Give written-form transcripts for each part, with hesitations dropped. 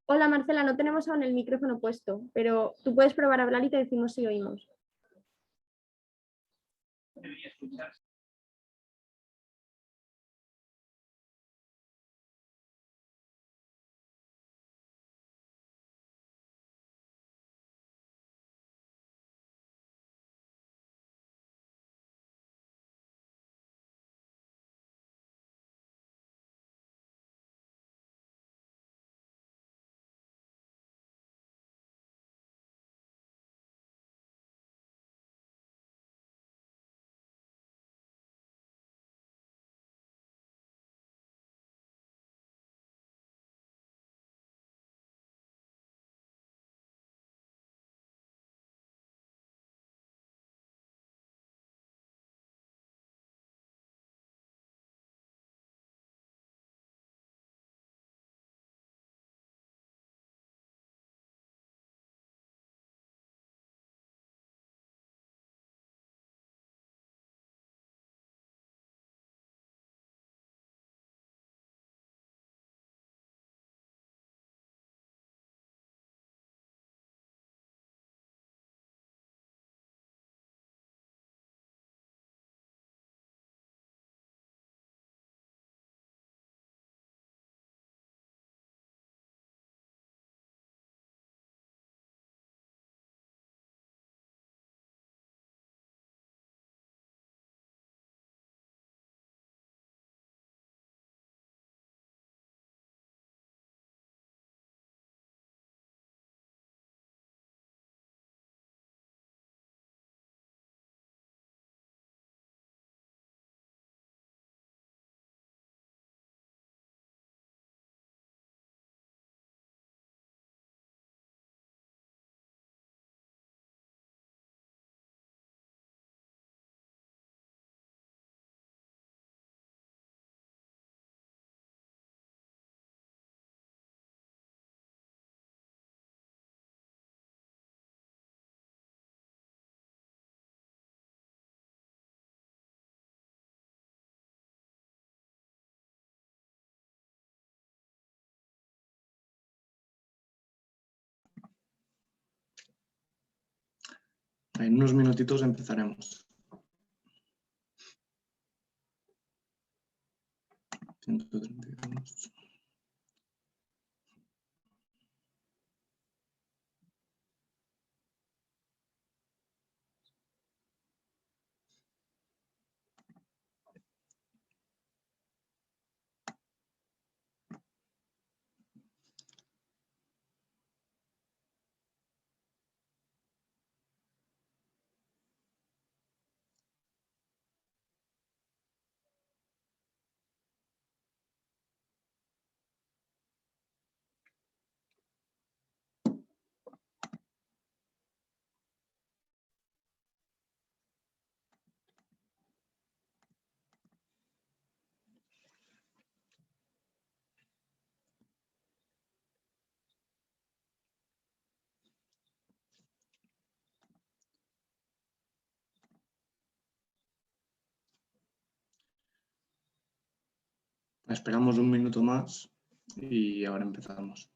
Hola Marcela, no tenemos aún el micrófono puesto, pero tú puedes probar a hablar y te decimos si oímos. En unos minutitos empezaremos. 132. Esperamos un minuto más y ahora empezamos.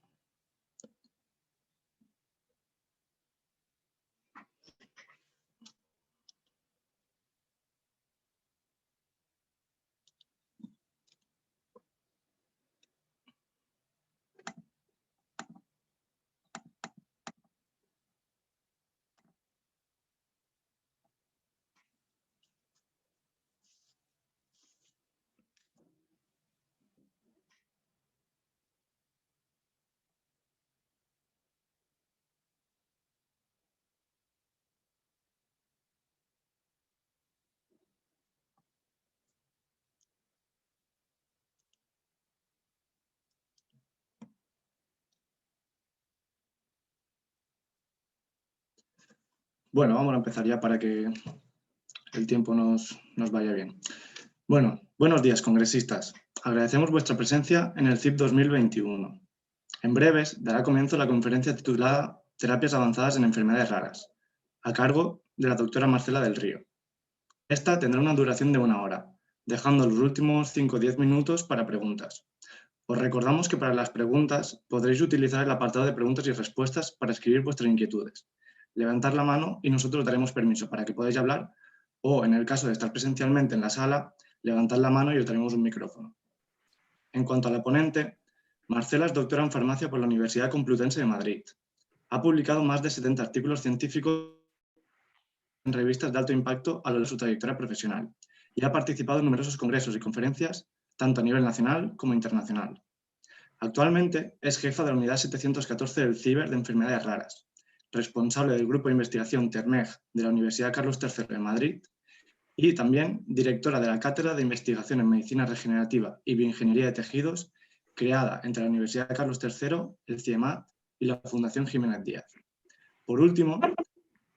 Bueno, vamos a empezar ya para que el tiempo nos vaya bien. Bueno, buenos días, congresistas. Agradecemos vuestra presencia en el CIP 2021. En breves dará comienzo la conferencia titulada Terapias avanzadas en enfermedades raras, a cargo de la doctora Marcela del Río. Esta tendrá una duración de 1 hora, dejando los últimos 5 o 10 minutos para preguntas. Os recordamos que para las preguntas podréis utilizar el apartado de preguntas y respuestas para escribir vuestras inquietudes. Levantar la mano y nosotros daremos permiso para que podáis hablar, o en el caso de estar presencialmente en la sala, levantad la mano y os daremos un micrófono. En cuanto a la ponente, Marcela es doctora en farmacia por la Universidad Complutense de Madrid. Ha publicado más de 70 artículos científicos en revistas de alto impacto a lo largo de su trayectoria profesional y ha participado en numerosos congresos y conferencias, tanto a nivel nacional como internacional. Actualmente es jefa de la Unidad 714 del CIBER de Enfermedades Raras, responsable del Grupo de Investigación TERMEG de la Universidad Carlos III de Madrid y también directora de la Cátedra de Investigación en Medicina Regenerativa y Bioingeniería de Tejidos, creada entre la Universidad Carlos III, el CIEMAT y la Fundación Jiménez Díaz. Por último,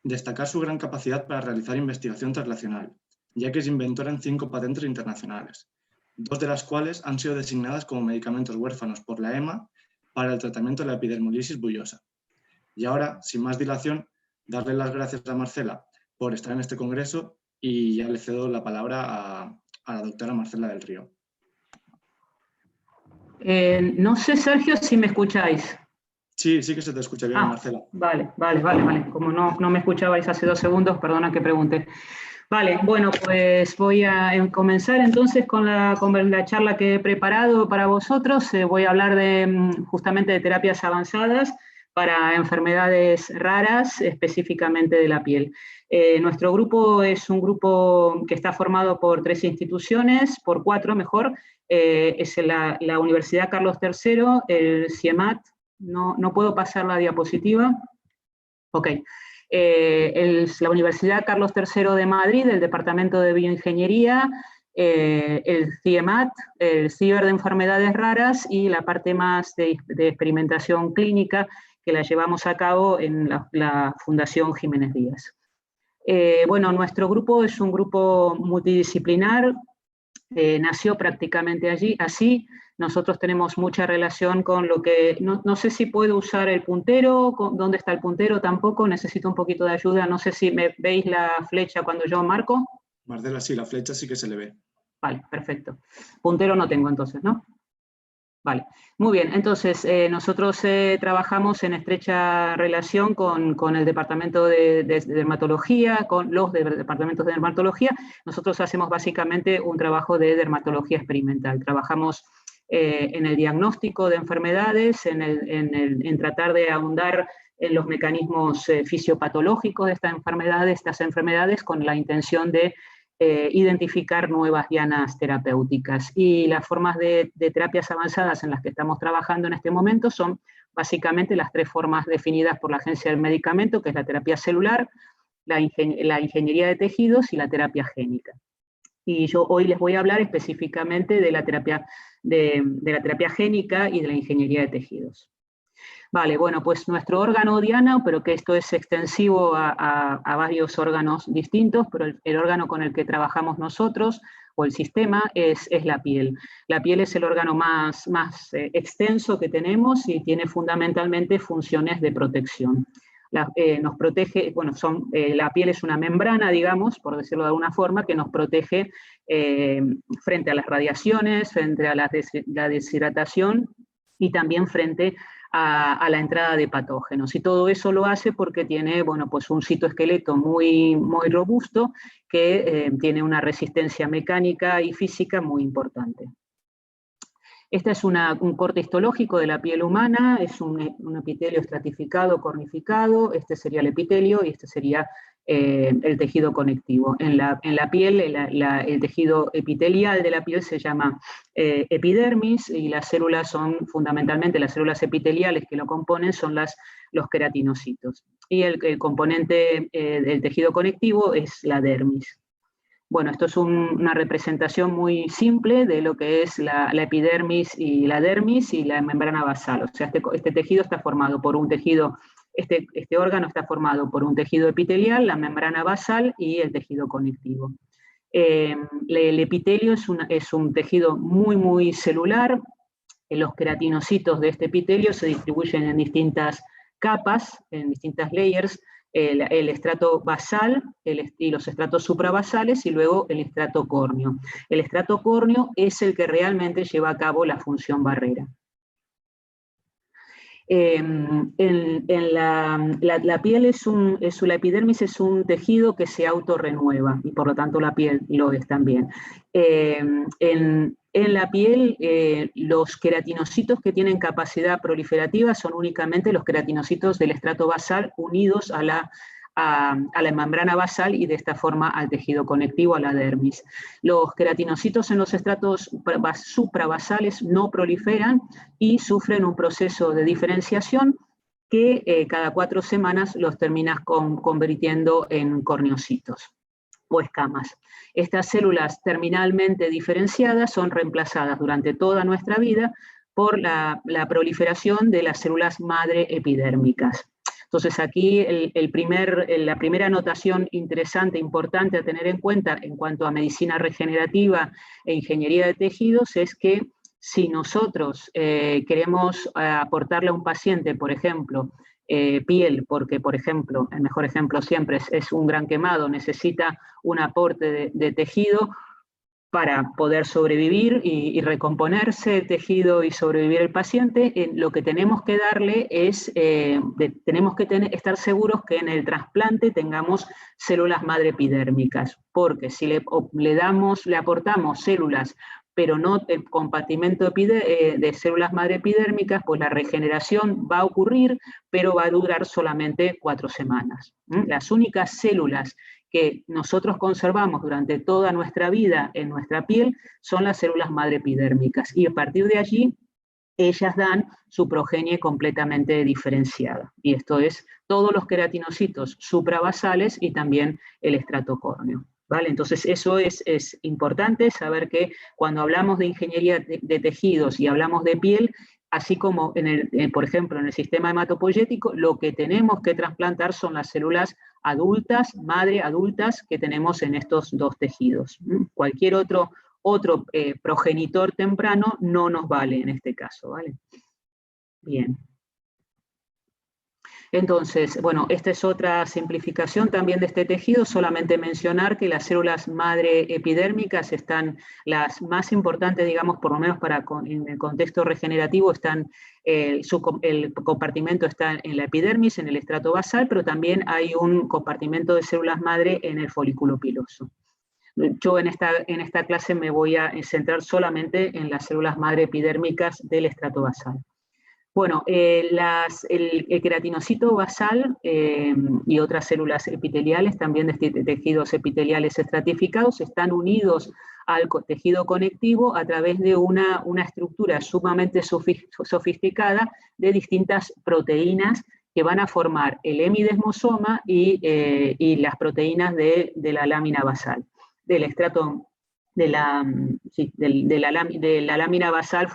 destacar su gran capacidad para realizar investigación translacional, ya que es inventora en 5 patentes internacionales, 2 de las cuales han sido designadas como medicamentos huérfanos por la EMA para el tratamiento de la epidermolisis bullosa. Y ahora, sin más dilación, darle las gracias a Marcela por estar en este congreso y ya le cedo la palabra a la doctora Marcela del Río. No sé, Sergio, si me escucháis. Sí, sí que se te escucha bien, Marcela. Vale. Como no me escuchabais hace 2 segundos, perdona que pregunte. Vale, bueno, pues voy a comenzar entonces con la charla que he preparado para vosotros. Voy a hablar justamente de terapias avanzadas para enfermedades raras, específicamente de la piel. Nuestro grupo es un grupo que está formado por 3 instituciones, por 4 mejor. Es la Universidad Carlos III, el CIEMAT. No puedo pasar la diapositiva. Ok. La Universidad Carlos III de Madrid, el Departamento de Bioingeniería, el CIEMAT, el CIBER de Enfermedades Raras y la parte más de experimentación clínica que la llevamos a cabo en la Fundación Jiménez Díaz. Bueno, nuestro grupo es un grupo multidisciplinar, nació prácticamente así. Nosotros tenemos mucha relación con lo que, no sé si puedo usar el puntero, ¿dónde está el puntero? Tampoco, necesito un poquito de ayuda, no sé si me veis la flecha cuando yo marco. Marcela, sí, la flecha sí que se le ve. Vale, perfecto. Puntero no tengo entonces, ¿no? Vale, muy bien. Entonces, nosotros trabajamos en estrecha relación con el Departamento de Dermatología, con los departamentos de dermatología. Nosotros hacemos básicamente un trabajo de dermatología experimental. Trabajamos en el diagnóstico de enfermedades, en tratar de ahondar en los mecanismos fisiopatológicos de estas enfermedades con la intención de identificar nuevas dianas terapéuticas. Y las formas de terapias avanzadas en las que estamos trabajando en este momento son básicamente las 3 formas definidas por la Agencia del Medicamento, que es la terapia celular, la ingeniería de tejidos y la terapia génica. Y yo hoy les voy a hablar específicamente de la terapia génica y de la ingeniería de tejidos. Vale, bueno, pues nuestro órgano diana, pero que esto es extensivo a varios órganos distintos, pero el órgano con el que trabajamos nosotros, o el sistema, es la piel. La piel es el órgano más extenso que tenemos y tiene fundamentalmente funciones de protección. Nos protege, bueno, la piel es una membrana, digamos, por decirlo de alguna forma, que nos protege frente a las radiaciones, frente a la deshidratación y también frente a la entrada de patógenos. Y todo eso lo hace porque tiene, bueno, pues un citoesqueleto muy robusto que tiene una resistencia mecánica y física muy importante. Este es un corte histológico de la piel humana, es un epitelio estratificado, cornificado, este sería el epitelio y este sería el tejido conectivo. En la piel, el tejido epitelial de la piel se llama epidermis y las células son fundamentalmente, las células epiteliales que lo componen son los queratinocitos. Y el componente del tejido conectivo es la dermis. Bueno, esto es una representación muy simple de lo que es la epidermis y la dermis y la membrana basal. O sea, este tejido está formado por un tejido, este órgano está formado por un tejido epitelial, la membrana basal y el tejido conectivo. El epitelio es un tejido muy celular. Los queratinocitos de este epitelio se distribuyen en distintas capas, en distintas layers, el estrato basal y los estratos suprabasales, y luego el estrato córneo. El estrato córneo es el que realmente lleva a cabo la función barrera. La piel la epidermis es un tejido que se autorrenueva, y por lo tanto la piel lo es también. En la piel, los queratinocitos que tienen capacidad proliferativa son únicamente los queratinocitos del estrato basal unidos a la membrana basal y de esta forma al tejido conectivo, a la dermis. Los queratinocitos en los estratos suprabasales no proliferan y sufren un proceso de diferenciación que cada 4 semanas los terminas convirtiendo en corneocitos o escamas. Estas células terminalmente diferenciadas son reemplazadas durante toda nuestra vida por la proliferación de las células madre epidérmicas. Entonces aquí la primera anotación interesante, importante a tener en cuenta en cuanto a medicina regenerativa e ingeniería de tejidos es que si nosotros queremos aportarle a un paciente, por ejemplo, piel, porque por ejemplo, el mejor ejemplo siempre es un gran quemado, necesita un aporte de tejido para poder sobrevivir y recomponerse el tejido y sobrevivir el paciente, lo que tenemos que darle es, tenemos que estar seguros que en el trasplante tengamos células madre epidérmicas, porque si le aportamos células, pero no el compartimento de células madre epidérmicas, pues la regeneración va a ocurrir, pero va a durar solamente 4 semanas. Las únicas células que nosotros conservamos durante toda nuestra vida en nuestra piel son las células madre epidérmicas, y a partir de allí ellas dan su progenie completamente diferenciada, y esto es todos los queratinocitos suprabasales y también el estrato córneo. ¿Vale? Entonces eso es importante saber que cuando hablamos de ingeniería de tejidos y hablamos de piel, así como, por ejemplo, en el sistema hematopoyético, lo que tenemos que trasplantar son las células adultas, madre adultas, que tenemos en estos 2 tejidos. Cualquier otro progenitor temprano no nos vale en este caso, ¿vale? Bien. Entonces, bueno, esta es otra simplificación también de este tejido, solamente mencionar que las células madre epidérmicas están las más importantes, digamos, por lo menos en el contexto regenerativo, el compartimento está en la epidermis, en el estrato basal, pero también hay un compartimento de células madre en el folículo piloso. Yo en esta clase me voy a centrar solamente en las células madre epidérmicas del estrato basal. Bueno, el queratinocito basal y otras células epiteliales, también de tejidos epiteliales estratificados, están unidos al tejido conectivo a través de una estructura sumamente sofisticada de distintas proteínas que van a formar el hemidesmosoma y las proteínas de la lámina basal, del estrato de la lámina basal,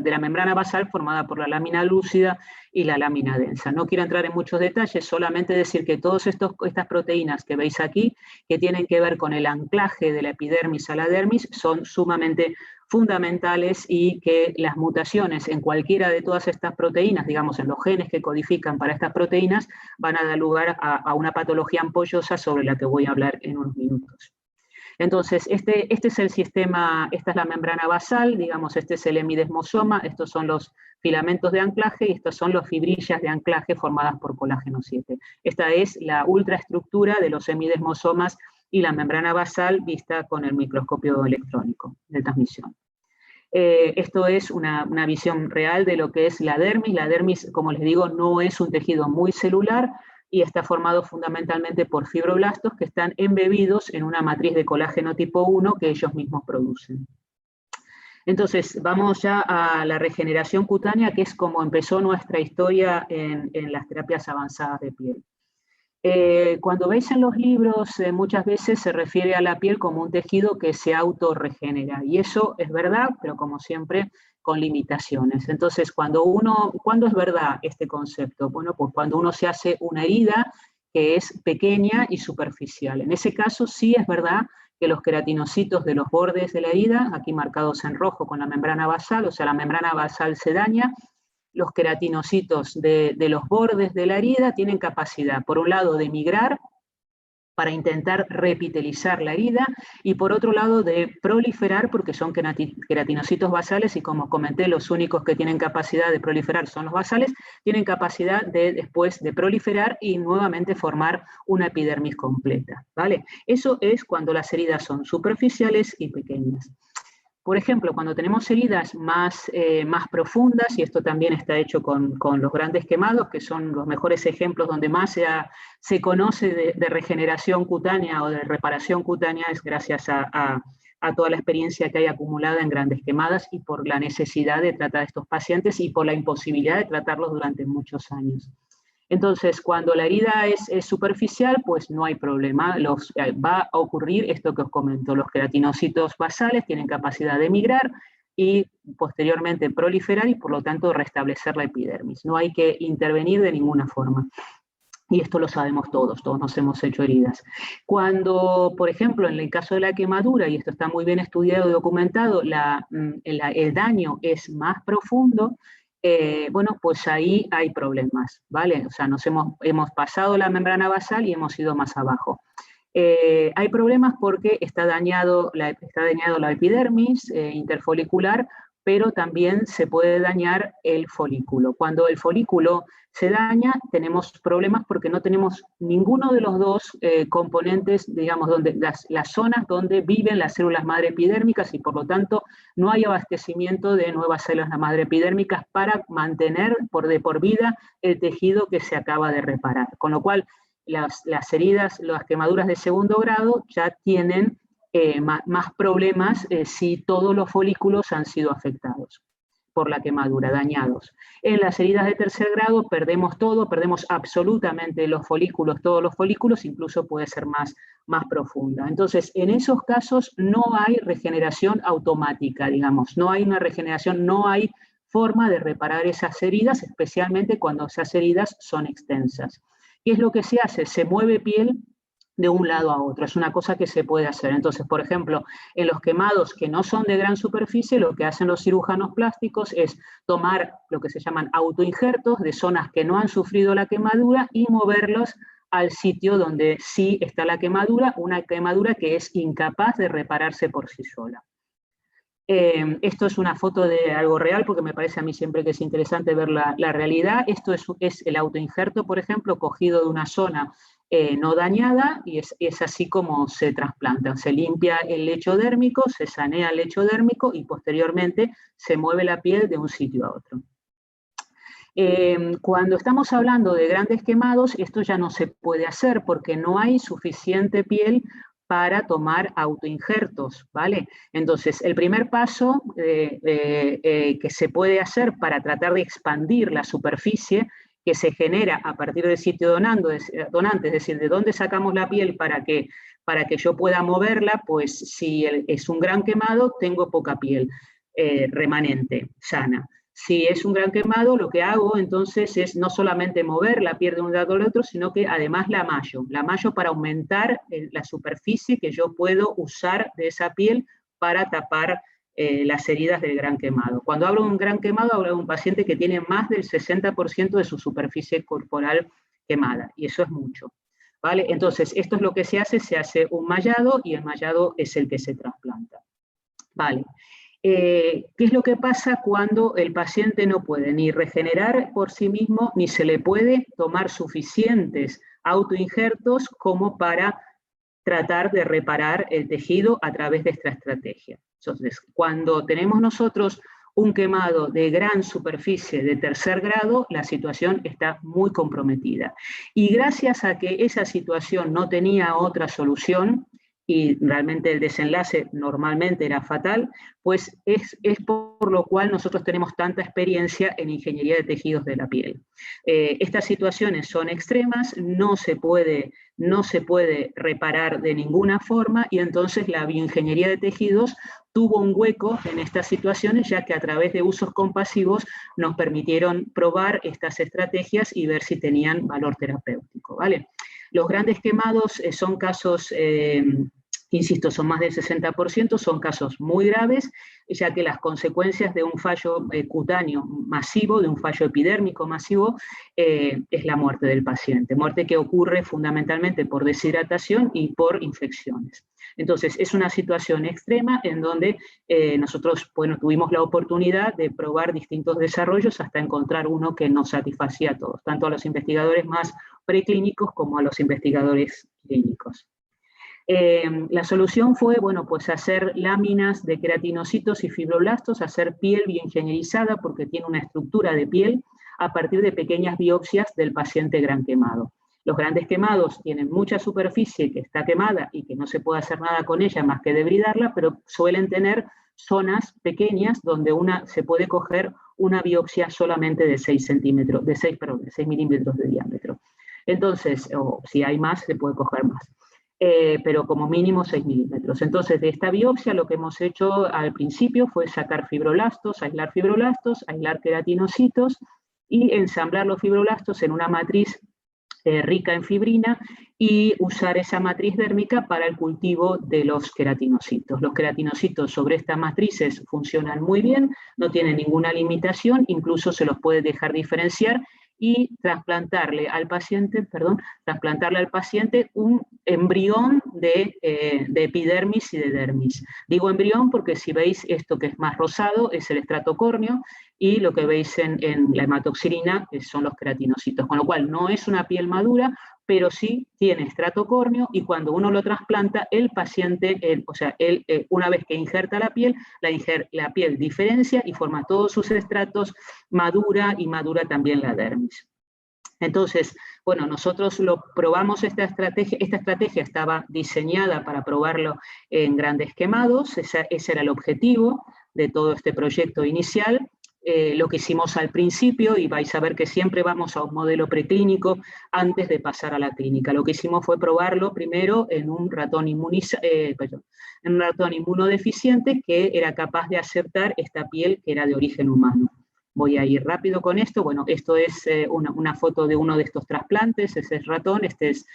de la membrana basal formada por la lámina lúcida y la lámina densa. No quiero entrar en muchos detalles, solamente decir que todas estas proteínas que veis aquí, que tienen que ver con el anclaje de la epidermis a la dermis, son sumamente fundamentales, y que las mutaciones en cualquiera de todas estas proteínas, digamos en los genes que codifican para estas proteínas, van a dar lugar a una patología ampollosa sobre la que voy a hablar en unos minutos. Entonces, este es el sistema, esta es la membrana basal, digamos, este es el hemidesmosoma, estos son los filamentos de anclaje y estas son las fibrillas de anclaje formadas por colágeno 7. Esta es la ultraestructura de los hemidesmosomas y la membrana basal vista con el microscopio electrónico de transmisión. Esto es una visión real de lo que es la dermis. La dermis, como les digo, no es un tejido muy celular, y está formado fundamentalmente por fibroblastos que están embebidos en una matriz de colágeno tipo 1 que ellos mismos producen. Entonces, vamos ya a la regeneración cutánea, que es como empezó nuestra historia en las terapias avanzadas de piel. Cuando veis en los libros, muchas veces se refiere a la piel como un tejido que se autorregenera, y eso es verdad, pero como siempre, con limitaciones. Entonces, ¿cuándo es verdad este concepto? Bueno, pues cuando uno se hace una herida que es pequeña y superficial. En ese caso sí es verdad que los queratinocitos de los bordes de la herida, aquí marcados en rojo con la membrana basal, o sea, la membrana basal se daña, los queratinocitos de los bordes de la herida tienen capacidad, por un lado, de migrar para intentar repitelizar la herida, y por otro lado de proliferar, porque son queratinocitos basales, y como comenté, los únicos que tienen capacidad de proliferar son los basales, tienen capacidad de después de proliferar y nuevamente formar una epidermis completa, ¿vale? Eso es cuando las heridas son superficiales y pequeñas. Por ejemplo, cuando tenemos heridas más profundas, y esto también está hecho con los grandes quemados, que son los mejores ejemplos donde más se conoce de regeneración cutánea o de reparación cutánea, es gracias a toda la experiencia que hay acumulada en grandes quemadas y por la necesidad de tratar a estos pacientes y por la imposibilidad de tratarlos durante muchos años. Entonces, cuando la herida es superficial, pues no hay problema. Va a ocurrir esto que os comento. Los queratinocitos basales tienen capacidad de migrar y posteriormente proliferar y por lo tanto restablecer la epidermis. No hay que intervenir de ninguna forma. Y esto lo sabemos todos nos hemos hecho heridas. Cuando, por ejemplo, en el caso de la quemadura, y esto está muy bien estudiado y documentado, el daño es más profundo, bueno, pues ahí hay problemas, ¿vale? O sea, hemos pasado la membrana basal y hemos ido más abajo. Hay problemas porque está dañado la epidermis interfolicular, pero también se puede dañar el folículo. Cuando el folículo se daña, tenemos problemas porque no tenemos ninguno de los dos componentes, digamos, donde las zonas donde viven las células madre epidérmicas, y por lo tanto no hay abastecimiento de nuevas células madre epidérmicas para mantener de por vida el tejido que se acaba de reparar. Con lo cual, las heridas, las quemaduras de segundo grado ya tienen más problemas si todos los folículos han sido afectados por la quemadura, dañados. En las heridas de tercer grado perdemos todo, perdemos absolutamente los folículos, todos los folículos, incluso puede ser más profunda. Entonces, en esos casos no hay regeneración automática, digamos, no hay una regeneración, no hay forma de reparar esas heridas, especialmente cuando esas heridas son extensas. ¿Qué es lo que se hace? Se mueve piel de un lado a otro, es una cosa que se puede hacer. Entonces, por ejemplo, en los quemados que no son de gran superficie, lo que hacen los cirujanos plásticos es tomar lo que se llaman autoinjertos de zonas que no han sufrido la quemadura y moverlos al sitio donde sí está la quemadura, una quemadura que es incapaz de repararse por sí sola. Esto es una foto de algo real, porque me parece a mí siempre que es interesante ver la realidad. Esto es el autoinjerto, por ejemplo, cogido de una zona no dañada, y es así como se trasplanta. Se limpia el lecho dérmico, se sanea el lecho dérmico y posteriormente se mueve la piel de un sitio a otro. Cuando estamos hablando de grandes quemados, esto ya no se puede hacer porque no hay suficiente piel para tomar autoinjertos, ¿vale? Entonces, el primer paso que se puede hacer para tratar de expandir la superficie que se genera a partir del sitio donante, es decir, de dónde sacamos la piel para que yo pueda moverla, pues si es un gran quemado, tengo poca piel remanente, sana. Si es un gran quemado, lo que hago entonces es no solamente mover la piel de un lado al otro, sino que además la amallo para aumentar la superficie que yo puedo usar de esa piel para tapar las heridas del gran quemado. Cuando hablo de un gran quemado, hablo de un paciente que tiene más del 60% de su superficie corporal quemada, y eso es mucho, ¿vale? Entonces, esto es lo que se hace un mallado, y el mallado es el que se trasplanta, ¿vale? ¿Qué es lo que pasa cuando el paciente no puede ni regenerar por sí mismo, ni se le puede tomar suficientes autoinjertos como para tratar de reparar el tejido a través de esta estrategia? Entonces, cuando tenemos nosotros un quemado de gran superficie de tercer grado, la situación está muy comprometida. Y gracias a que esa situación no tenía otra solución, y realmente el desenlace normalmente era fatal, pues es por lo cual nosotros tenemos tanta experiencia en ingeniería de tejidos de la piel. Estas situaciones son extremas, no se puede reparar de ninguna forma, y entonces la bioingeniería de tejidos tuvo un hueco en estas situaciones, ya que a través de usos compasivos nos permitieron probar estas estrategias y ver si tenían valor terapéutico, ¿vale? Los grandes quemados son casos insisto, son más del 60%, son casos muy graves, ya que las consecuencias de un fallo cutáneo masivo, de un fallo epidérmico masivo, es la muerte del paciente, muerte que ocurre fundamentalmente por deshidratación y por infecciones. Entonces, es una situación extrema en donde nosotros, bueno, tuvimos la oportunidad de probar distintos desarrollos hasta encontrar uno que nos satisfacía a todos, tanto a los investigadores más preclínicos como a los investigadores clínicos. La solución fue, bueno, pues hacer láminas de queratinocitos y fibroblastos, hacer piel bioingenierizada porque tiene una estructura de piel a partir de pequeñas biopsias del paciente gran quemado. Los grandes quemados tienen mucha superficie que está quemada y que no se puede hacer nada con ella más que debridarla, pero suelen tener zonas pequeñas donde se puede coger una biopsia solamente de 6 milímetros de diámetro. Entonces, o si hay más, se puede coger más. Pero como mínimo 6 milímetros. Entonces, de esta biopsia lo que hemos hecho al principio fue sacar fibroblastos, aislar queratinocitos y ensamblar los fibroblastos en una matriz rica en fibrina y usar esa matriz dérmica para el cultivo de los queratinocitos. Los queratinocitos sobre estas matrices funcionan muy bien, no tienen ninguna limitación, incluso se los puede dejar diferenciar y trasplantarle al paciente un embrión de epidermis y de dermis. Digo embrión porque si veis esto que es más rosado es el estrato córneo y lo que veis en la hematoxilina son los queratinocitos, con lo cual no es una piel madura, pero sí tiene estrato córneo y cuando uno lo trasplanta, el paciente, una vez que injerta la piel diferencia y forma todos sus estratos, madura y madura también la dermis. Entonces, bueno, nosotros probamos esta estrategia estaba diseñada para probarlo en grandes quemados, ese era el objetivo de todo este proyecto inicial. Lo que hicimos al principio, y vais a ver que siempre vamos a un modelo preclínico antes de pasar a la clínica. Lo que hicimos fue probarlo primero en un ratón inmunodeficiente que era capaz de aceptar esta piel que era de origen humano. Voy a ir rápido con esto. Bueno, esto es una foto de uno de estos trasplantes, ese es ratón, esta es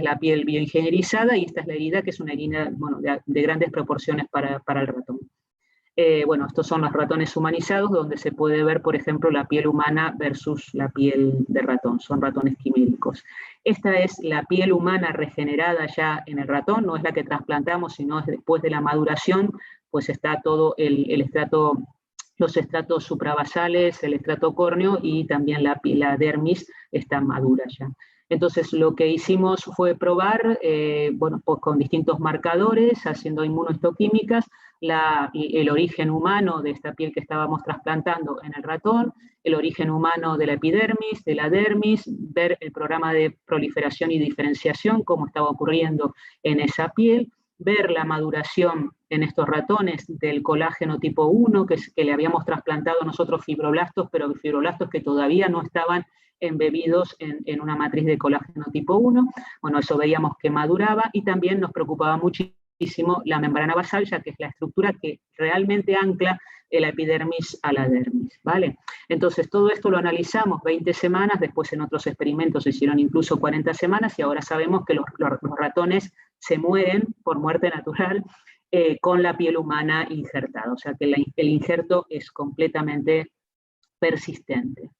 la piel bioingenierizada y esta es la herida, que es una herida de grandes proporciones para el ratón. Bueno, estos son los ratones humanizados, donde se puede ver, por ejemplo, la piel humana versus la piel de ratón, son ratones quiméricos. Esta es la piel humana regenerada ya en el ratón, no es la que trasplantamos, sino es después de la maduración, pues está todo los estratos suprabasales, el estrato córneo y también la dermis está madura ya. Entonces, lo que hicimos fue probar, pues con distintos marcadores, haciendo inmunohistoquímicas, el origen humano de esta piel que estábamos trasplantando en el ratón, el origen humano de la epidermis, de la dermis, ver el programa de proliferación y diferenciación, cómo estaba ocurriendo en esa piel, ver la maduración en estos ratones del colágeno tipo 1, que le habíamos trasplantado nosotros fibroblastos, pero fibroblastos que todavía no estaban embebidos en una matriz de colágeno tipo 1. Bueno, eso veíamos que maduraba y también nos preocupaba muchísimo la membrana basal, ya que es la estructura que realmente ancla la epidermis a la dermis, ¿vale? Entonces, todo esto lo analizamos 20 semanas, después en otros experimentos se hicieron incluso 40 semanas y ahora sabemos que los ratones se mueren por muerte natural con la piel humana injertada, o sea que el injerto es completamente persistente.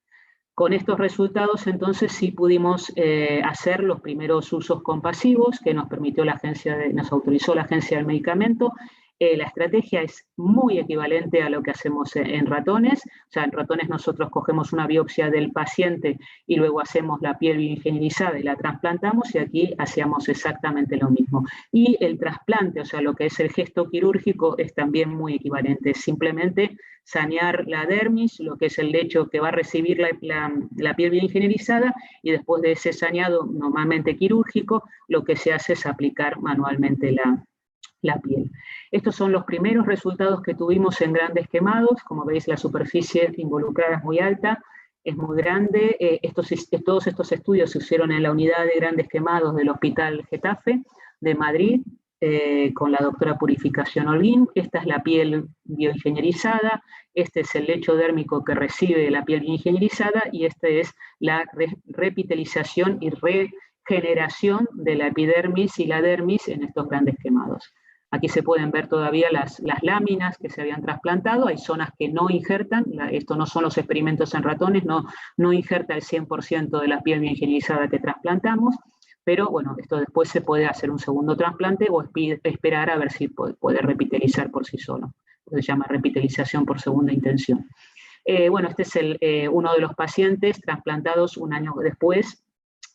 Con estos resultados, entonces, sí pudimos hacer los primeros usos compasivos que nos autorizó la Agencia del Medicamento. La estrategia es muy equivalente a lo que hacemos en ratones. O sea, en ratones nosotros cogemos una biopsia del paciente y luego hacemos la piel bioingenierizada y la trasplantamos, y aquí hacíamos exactamente lo mismo. Y el trasplante, o sea, lo que es el gesto quirúrgico, es también muy equivalente. Es simplemente sanear la dermis, lo que es el lecho que va a recibir la piel bioingenierizada, y después de ese saneado normalmente quirúrgico, lo que se hace es aplicar manualmente la piel. Estos son los primeros resultados que tuvimos en grandes quemados. Como veis, la superficie involucrada es muy alta, es muy grande. Todos estos estudios se hicieron en la unidad de grandes quemados del Hospital Getafe de Madrid, con la doctora Purificación Holguín. Esta es la piel bioingenierizada, este es el lecho dérmico que recibe la piel bioingenierizada, y esta es la repitelización y generación de la epidermis y la dermis en estos grandes quemados. Aquí se pueden ver todavía las láminas que se habían trasplantado, hay zonas que no injertan, esto no son los experimentos en ratones, no injerta el 100% de la piel bioingenierizada que trasplantamos, pero bueno, esto después se puede hacer un segundo trasplante o esperar a ver si puede repitelizar por sí solo. Se llama repitelización por segunda intención. Bueno, este es uno de los pacientes trasplantados un año después,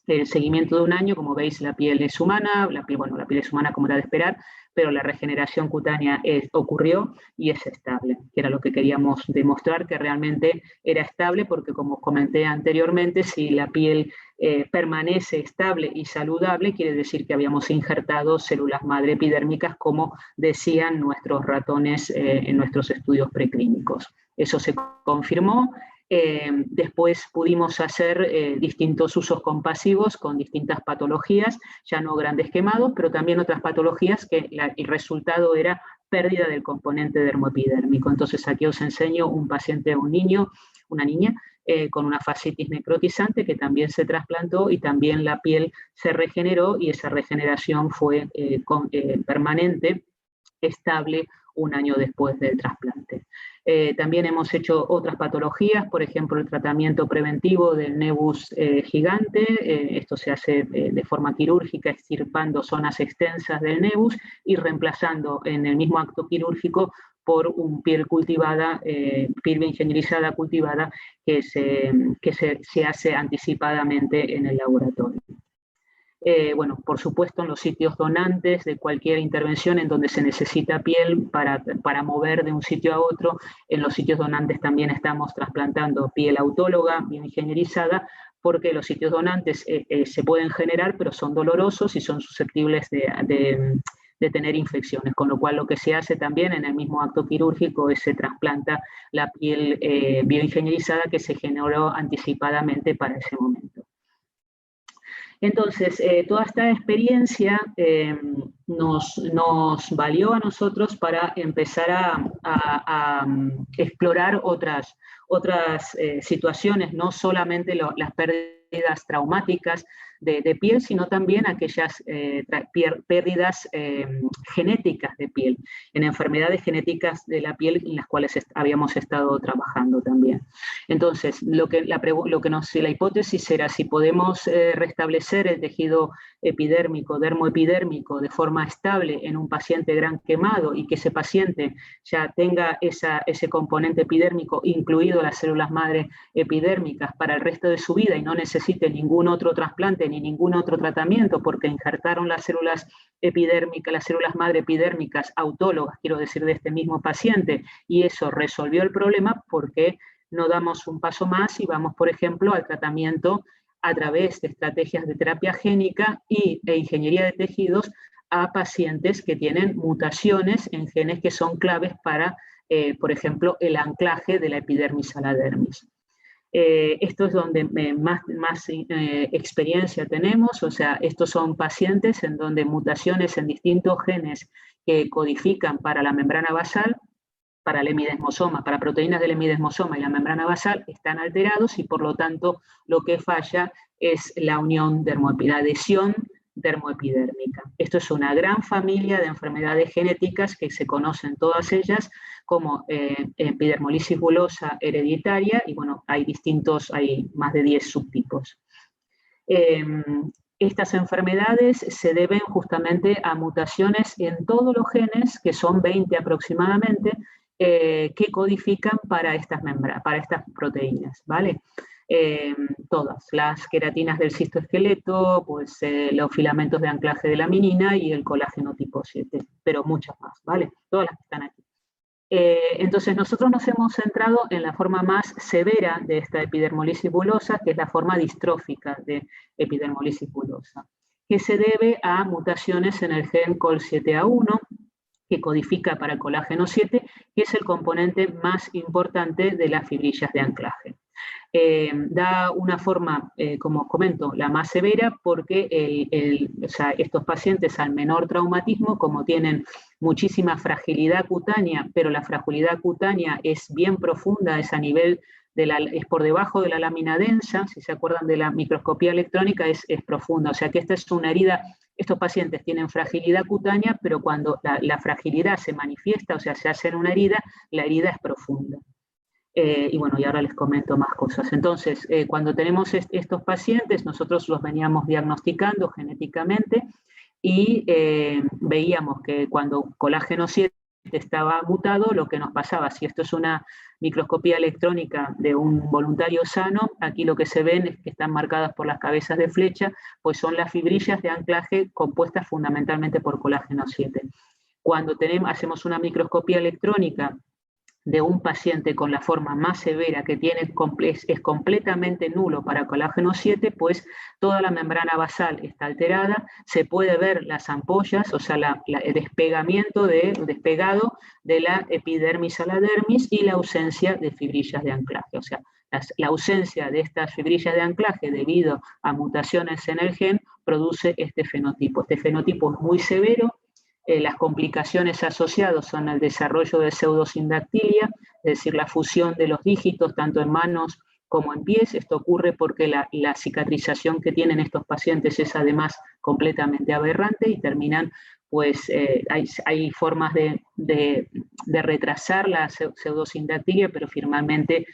el seguimiento de un año. Como veis, la piel es humana, la piel es humana como era de esperar, pero la regeneración cutánea ocurrió y es estable, que era lo que queríamos demostrar, que realmente era estable, porque como comenté anteriormente, si la piel permanece estable y saludable, quiere decir que habíamos injertado células madre epidérmicas, como decían nuestros ratones en nuestros estudios preclínicos. Eso se confirmó. Después pudimos hacer distintos usos compasivos con distintas patologías, ya no grandes quemados, pero también otras patologías que el resultado era pérdida del componente dermoepidérmico. Entonces aquí os enseño un paciente, un niño, una niña, con una fascitis necrotizante que también se trasplantó y también la piel se regeneró, y esa regeneración fue permanente, estable, un año después del trasplante. También hemos hecho otras patologías, por ejemplo, el tratamiento preventivo del nevus gigante. Esto se hace de forma quirúrgica, extirpando zonas extensas del nevus y reemplazando en el mismo acto quirúrgico por un piel cultivada, piel bioingenierizada cultivada, que se hace anticipadamente en el laboratorio. Bueno, por supuesto, en los sitios donantes de cualquier intervención en donde se necesita piel para mover de un sitio a otro, en los sitios donantes también estamos trasplantando piel autóloga, bioingenierizada, porque los sitios donantes se pueden generar, pero son dolorosos y son susceptibles de tener infecciones, con lo cual lo que se hace también en el mismo acto quirúrgico es se trasplanta la piel bioingenierizada que se generó anticipadamente para ese momento. Entonces, toda esta experiencia nos valió a nosotros para empezar a explorar otras situaciones, no solamente las pérdidas traumáticas de piel, sino también aquellas pérdidas genéticas de piel, en enfermedades genéticas de la piel en las cuales habíamos estado trabajando también. Entonces, la hipótesis era si podemos restablecer el tejido epidérmico, dermoepidérmico, de forma estable en un paciente gran quemado, y que ese paciente ya tenga ese componente epidérmico, incluido las células madre epidérmicas, para el resto de su vida, y no necesite ningún otro trasplante ni ningún otro tratamiento, porque injertaron las células epidérmicas, las células madre epidérmicas autólogas, quiero decir, de este mismo paciente, y eso resolvió el problema. Porque no damos un paso más y vamos, por ejemplo, al tratamiento a través de estrategias de terapia génica e ingeniería de tejidos a pacientes que tienen mutaciones en genes que son claves para, por ejemplo, el anclaje de la epidermis a la dermis. Esto es donde más experiencia tenemos, o sea, estos son pacientes en donde mutaciones en distintos genes que codifican para la membrana basal, para el hemidesmosoma, para proteínas del hemidesmosoma y la membrana basal, están alterados, y por lo tanto lo que falla es la unión la adhesión dermoepidérmica. Esto es una gran familia de enfermedades genéticas que se conocen todas ellas como epidermolisis bulosa hereditaria, y bueno, hay más de 10 subtipos. Estas enfermedades se deben justamente a mutaciones en todos los genes, que son 20 aproximadamente, que codifican para estas proteínas, ¿vale? Todas, las queratinas del cistoesqueleto, pues los filamentos de anclaje de la meninina y el colágeno tipo 7, pero muchas más, ¿vale? Todas las que están aquí. Entonces nosotros nos hemos centrado en la forma más severa de esta epidermolisis bulosa, que es la forma distrófica de epidermolisis bulosa, que se debe a mutaciones en el gen COL7A1, que codifica para el colágeno 7, que es el componente más importante de las fibrillas de anclaje. da una forma, como os comento, la más severa, porque o sea, estos pacientes al menor traumatismo, como tienen muchísima fragilidad cutánea, pero la fragilidad cutánea es bien profunda, es a nivel es por debajo de la lámina densa, si se acuerdan de la microscopía electrónica, es profunda, o sea que esta es una herida. Estos pacientes tienen fragilidad cutánea, pero cuando la fragilidad se manifiesta, o sea, se hace en una herida, la herida es profunda. Y bueno, y ahora les comento más cosas. Entonces, cuando tenemos estos pacientes, nosotros los veníamos diagnosticando genéticamente y veíamos que cuando colágeno 7 estaba mutado, lo que nos pasaba, si esto es una microscopía electrónica de un voluntario sano, aquí lo que se ven es que están marcadas por las cabezas de flecha, pues son las fibrillas de anclaje compuestas fundamentalmente por colágeno 7. Cuando hacemos una microscopía electrónica de un paciente con la forma más severa que tiene, es completamente nulo para colágeno 7, pues toda la membrana basal está alterada, se puede ver las ampollas, o sea, el despegado de la epidermis a la dermis y la ausencia de fibrillas de anclaje, o sea, la ausencia de estas fibrillas de anclaje debido a mutaciones en el gen produce este fenotipo. Este fenotipo es muy severo. Las complicaciones asociadas son el desarrollo de pseudosindactilia, es decir, la fusión de los dígitos tanto en manos como en pies. Esto ocurre porque la cicatrización que tienen estos pacientes es además completamente aberrante y terminan, pues hay formas de retrasar la pseudosindactilia, pero finalmente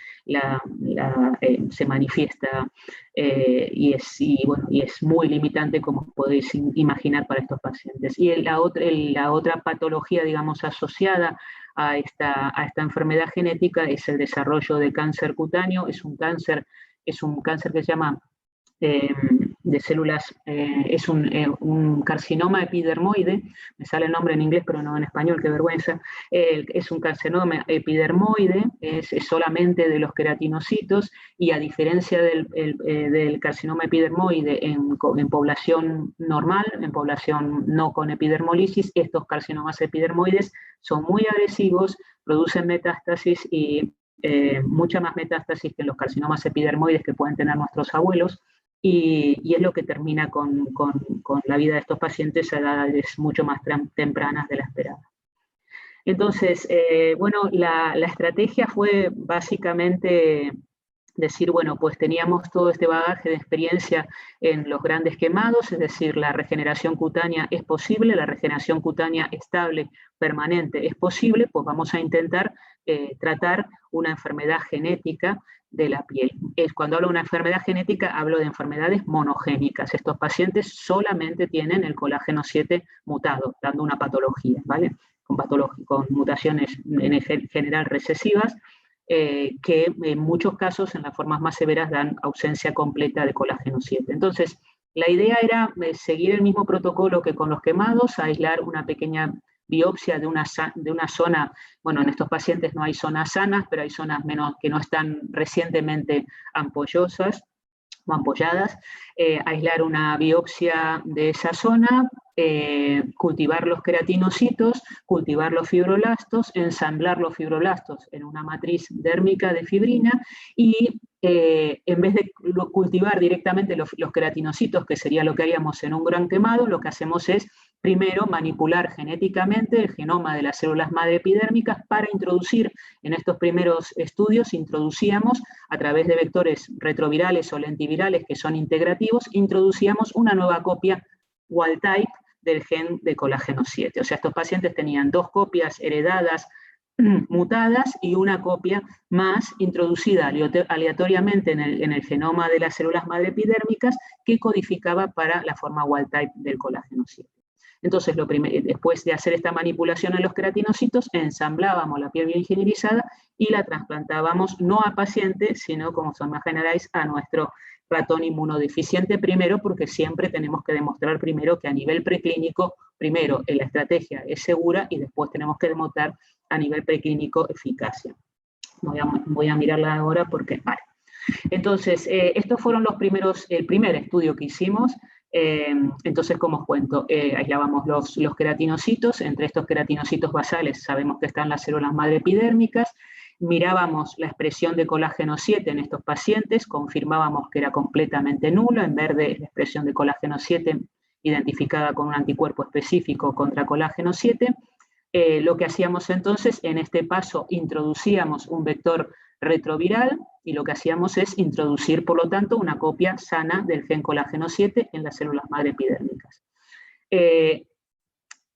se manifiesta y es muy limitante, como podéis imaginar, para estos pacientes. Y la otra patología, digamos, asociada a esta enfermedad genética es el desarrollo de cáncer cutáneo. Es un cáncer que se llama de células, es un carcinoma epidermoide, me sale el nombre en inglés pero no en español, qué vergüenza. Es un carcinoma epidermoide, es solamente de los queratinocitos, y a diferencia del carcinoma epidermoide en población normal, en población no con epidermolisis, estos carcinomas epidermoides son muy agresivos, producen metástasis y mucha más metástasis que los carcinomas epidermoides que pueden tener nuestros abuelos. Y es lo que termina con la vida de estos pacientes a edades mucho más tempranas de la esperada. Entonces, bueno, la estrategia fue básicamente decir, bueno, pues teníamos todo este bagaje de experiencia en los grandes quemados, es decir, la regeneración cutánea es posible, la regeneración cutánea estable, permanente, es posible, pues vamos a intentar tratar una enfermedad genética de la piel. Cuando hablo de una enfermedad genética, hablo de enfermedades monogénicas. Estos pacientes solamente tienen el colágeno 7 mutado, dando una patología, ¿vale? Con mutaciones en general recesivas, que en muchos casos, en las formas más severas, dan ausencia completa de colágeno 7. Entonces, la idea era seguir el mismo protocolo que con los quemados, aislar una pequeña biopsia de una zona. Bueno, en estos pacientes no hay zonas sanas, pero hay zonas que no están recientemente ampollosas o ampolladas. Aislar una biopsia de esa zona, cultivar los queratinocitos, cultivar los fibroblastos, ensamblar los fibroblastos en una matriz dérmica de fibrina y en vez de cultivar directamente los queratinocitos, que sería lo que haríamos en un gran quemado, lo que hacemos es primero manipular genéticamente el genoma de las células madre epidérmicas para introducir, en estos primeros estudios, introducíamos a través de vectores retrovirales o lentivirales que son integrativos, introducíamos una nueva copia wild type del gen de colágeno 7. O sea, estos pacientes tenían 2 copias heredadas mutadas y una copia más introducida aleatoriamente en el genoma de las células madre epidérmicas que codificaba para la forma wild type del colágeno 7. Entonces, después de hacer esta manipulación en los queratinocitos, ensamblábamos la piel bioingenierizada y la trasplantábamos no a paciente, sino, como se imagináis, a nuestro ratón inmunodeficiente primero, porque siempre tenemos que demostrar primero que a nivel preclínico, primero la estrategia es segura y después tenemos que demostrar a nivel preclínico eficacia. Voy a mirarla ahora porque, vale. Entonces, estos fueron el primer estudio que hicimos. Entonces, como os cuento, aislábamos los queratinocitos. Entre estos queratinocitos basales sabemos que están las células madre epidérmicas. mirábamos la expresión de colágeno 7 en estos pacientes, confirmábamos que era completamente nula, en verde es la expresión de colágeno 7 identificada con un anticuerpo específico contra colágeno 7. Lo que hacíamos entonces, en este paso introducíamos un vector retroviral y lo que hacíamos es introducir, por lo tanto, una copia sana del gen colágeno 7 en las células madre epidérmicas.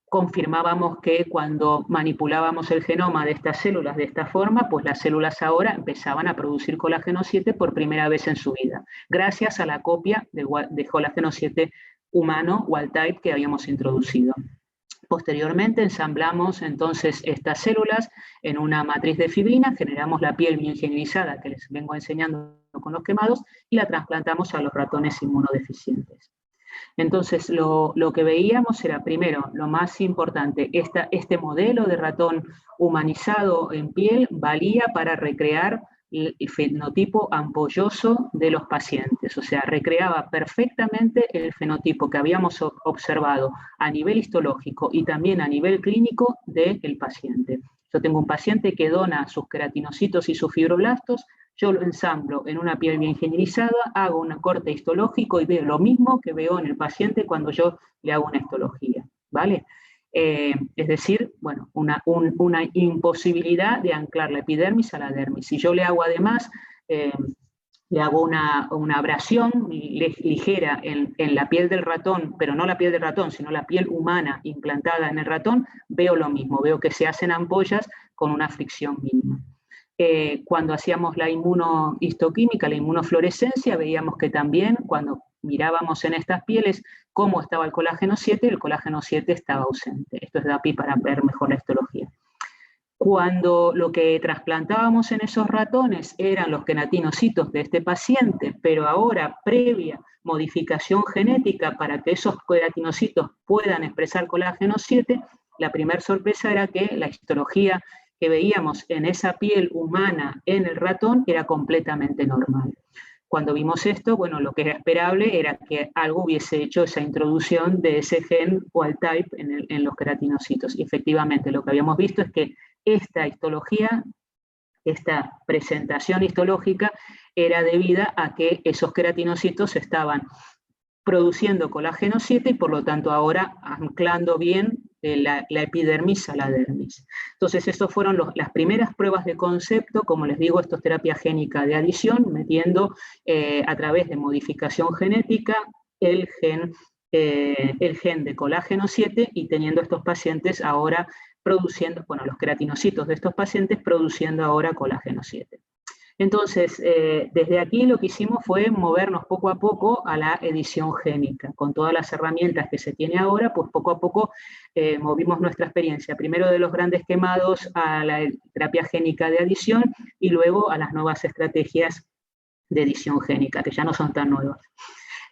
Confirmábamos que cuando manipulábamos el genoma de estas células de esta forma, pues las células ahora empezaban a producir colágeno 7 por primera vez en su vida, gracias a la copia de colágeno 7 humano, wild type, que habíamos introducido. Posteriormente ensamblamos entonces estas células en una matriz de fibrina, generamos la piel bioingenierizada que les vengo enseñando con los quemados y la trasplantamos a los ratones inmunodeficientes. Entonces, lo que veíamos era, primero, lo más importante, este modelo de ratón humanizado en piel valía para recrear el fenotipo ampolloso de los pacientes, o sea, recreaba perfectamente el fenotipo que habíamos observado a nivel histológico y también a nivel clínico del paciente. Yo tengo un paciente que dona sus queratinocitos y sus fibroblastos, yo lo ensamblo en una piel bioingenierizada, hago un corte histológico y veo lo mismo que veo en el paciente cuando yo le hago una histología, ¿vale? Es decir, bueno, una imposibilidad de anclar la epidermis a la dermis. Si yo le hago además, le hago una abrasión ligera en la piel del ratón, pero no la piel del ratón, sino la piel humana implantada en el ratón, veo lo mismo, veo que se hacen ampollas con una fricción mínima. Cuando hacíamos la inmunohistoquímica, la inmunofluorescencia, veíamos que también cuando mirábamos en estas pieles cómo estaba el colágeno 7 estaba ausente. Esto es DAPI para ver mejor la histología. Cuando lo que trasplantábamos en esos ratones eran los queratinocitos de este paciente, pero ahora previa modificación genética para que esos queratinocitos puedan expresar colágeno 7, la primera sorpresa era que la histología que veíamos en esa piel humana en el ratón era completamente normal. Cuando vimos esto, bueno, lo que era esperable era que algo hubiese hecho esa introducción de ese gen wild type en los queratinocitos. Y efectivamente, lo que habíamos visto es que esta histología, esta presentación histológica, era debida a que esos queratinocitos estaban produciendo colágeno 7 y por lo tanto ahora anclando bien la epidermis a la dermis. Entonces, estas fueron las primeras pruebas de concepto. Como les digo, esto es terapia génica de adición, metiendo a través de modificación genética el gen de colágeno 7 y teniendo estos pacientes ahora produciendo, bueno, los queratinocitos de estos pacientes produciendo ahora colágeno 7. Entonces, desde aquí lo que hicimos fue movernos poco a poco a la edición génica. Con todas las herramientas que se tiene ahora, pues poco a poco movimos nuestra experiencia, primero de los grandes quemados a la terapia génica de adición y luego a las nuevas estrategias de edición génica, que ya no son tan nuevas.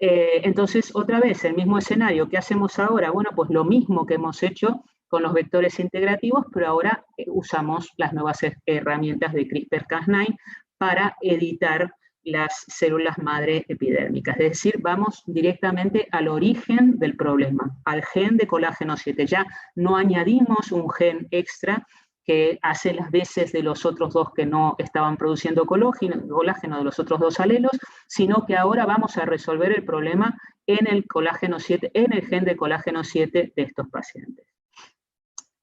Entonces, otra vez, el mismo escenario. ¿Qué hacemos ahora? Bueno, pues lo mismo que hemos hecho con los vectores integrativos, pero ahora usamos las nuevas herramientas de CRISPR-Cas9 para editar las células madre epidérmicas. Es decir, vamos directamente al origen del problema, al gen de colágeno 7. Ya no añadimos un gen extra que hace las veces de los otros dos que no estaban produciendo colágeno de los otros dos alelos, sino que ahora vamos a resolver el problema en el colágeno 7, en el gen de colágeno 7 de estos pacientes.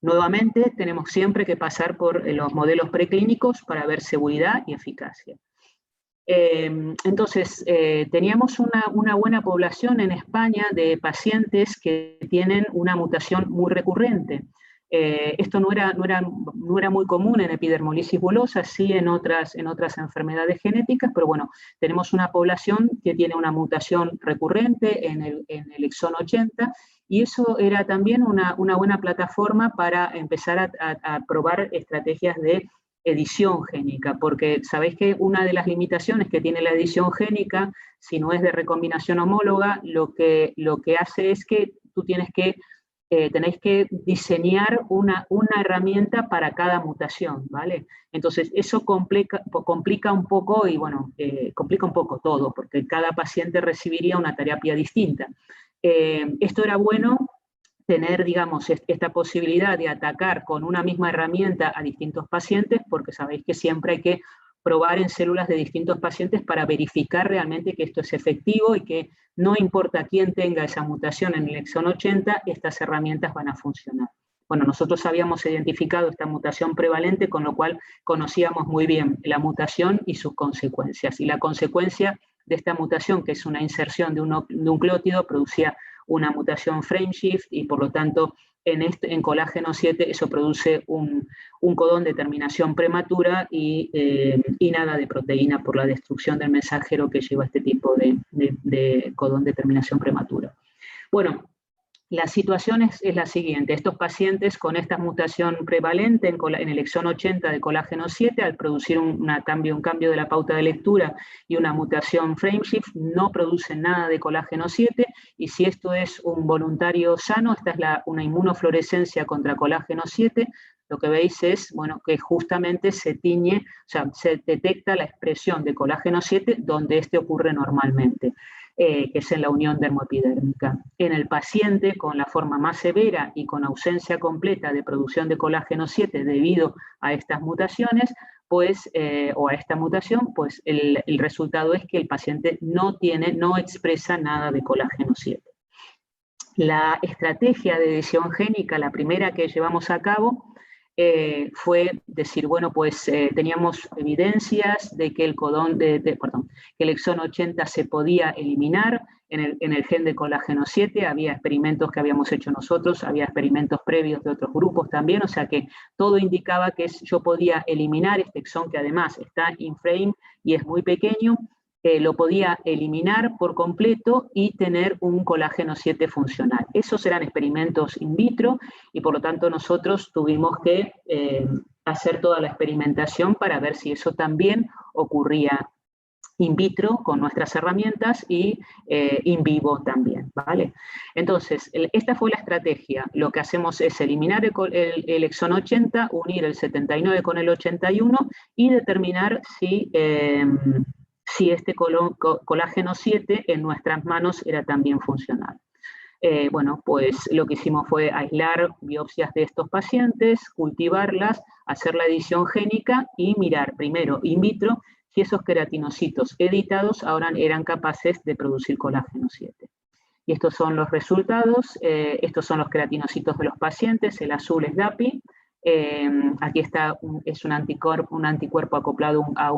Nuevamente, tenemos siempre que pasar por los modelos preclínicos para ver seguridad y eficacia. Entonces, teníamos una buena población en España de pacientes que tienen una mutación muy recurrente. Esto no era muy común en epidermolisis bulosa, sí en otras enfermedades genéticas, pero bueno, tenemos una población que tiene una mutación recurrente en el exón 80, y eso era también una buena plataforma para empezar a probar estrategias de edición génica, porque sabéis que una de las limitaciones que tiene la edición génica, si no es de recombinación homóloga, lo que hace es que tú tenéis que diseñar una herramienta para cada mutación, ¿vale? Entonces, eso complica un poco, y bueno, complica un poco todo, porque cada paciente recibiría una terapia distinta. Esto era bueno tener, digamos, esta posibilidad de atacar con una misma herramienta a distintos pacientes, porque sabéis que siempre hay que probar en células de distintos pacientes para verificar realmente que esto es efectivo y que no importa quién tenga esa mutación en el exón 80, estas herramientas van a funcionar. Bueno, nosotros habíamos identificado esta mutación prevalente, con lo cual conocíamos muy bien la mutación y sus consecuencias. Y la consecuencia de esta mutación, que es una inserción de un nucleótido, producía una mutación frameshift y por lo tanto en colágeno 7 eso produce un codón de terminación prematura y nada de proteína por la destrucción del mensajero que lleva este tipo de codón de terminación prematura. Bueno, la situación es la siguiente. Estos pacientes con esta mutación prevalente en el exón 80 de colágeno 7, al producir un cambio de la pauta de lectura y una mutación frameshift, no producen nada de colágeno 7, y si esto es un voluntario sano, esta es una inmunofluorescencia contra colágeno 7, lo que veis es, bueno, que justamente se tiñe, o sea, se detecta la expresión de colágeno 7 donde este ocurre normalmente. Que es en la unión dermoepidérmica. En el paciente con la forma más severa y con ausencia completa de producción de colágeno 7 debido a estas mutaciones, pues, o a esta mutación, pues el resultado es que el paciente no expresa nada de colágeno 7. La estrategia de edición génica, la primera que llevamos a cabo, fue decir, bueno, pues teníamos evidencias de que que el exón 80 se podía eliminar en el gen de colágeno 7, había experimentos que habíamos hecho nosotros, había experimentos previos de otros grupos también, o sea que todo indicaba que yo podía eliminar este exón, que además está in frame y es muy pequeño, lo podía eliminar por completo y tener un colágeno 7 funcional. Esos eran experimentos in vitro y por lo tanto nosotros tuvimos que hacer toda la experimentación para ver si eso también ocurría in vitro con nuestras herramientas y in vivo también, ¿vale? Entonces, esta fue la estrategia. Lo que hacemos es eliminar el exón 80, unir el 79 con el 81 y determinar si este colágeno 7 en nuestras manos era también funcional. Bueno, pues lo que hicimos fue aislar biopsias de estos pacientes, cultivarlas, hacer la edición génica y mirar primero in vitro si esos queratinocitos editados ahora eran capaces de producir colágeno 7. Y estos son los resultados, estos son los queratinocitos de los pacientes, el azul es DAPI, aquí está, es un anticuerpo acoplado a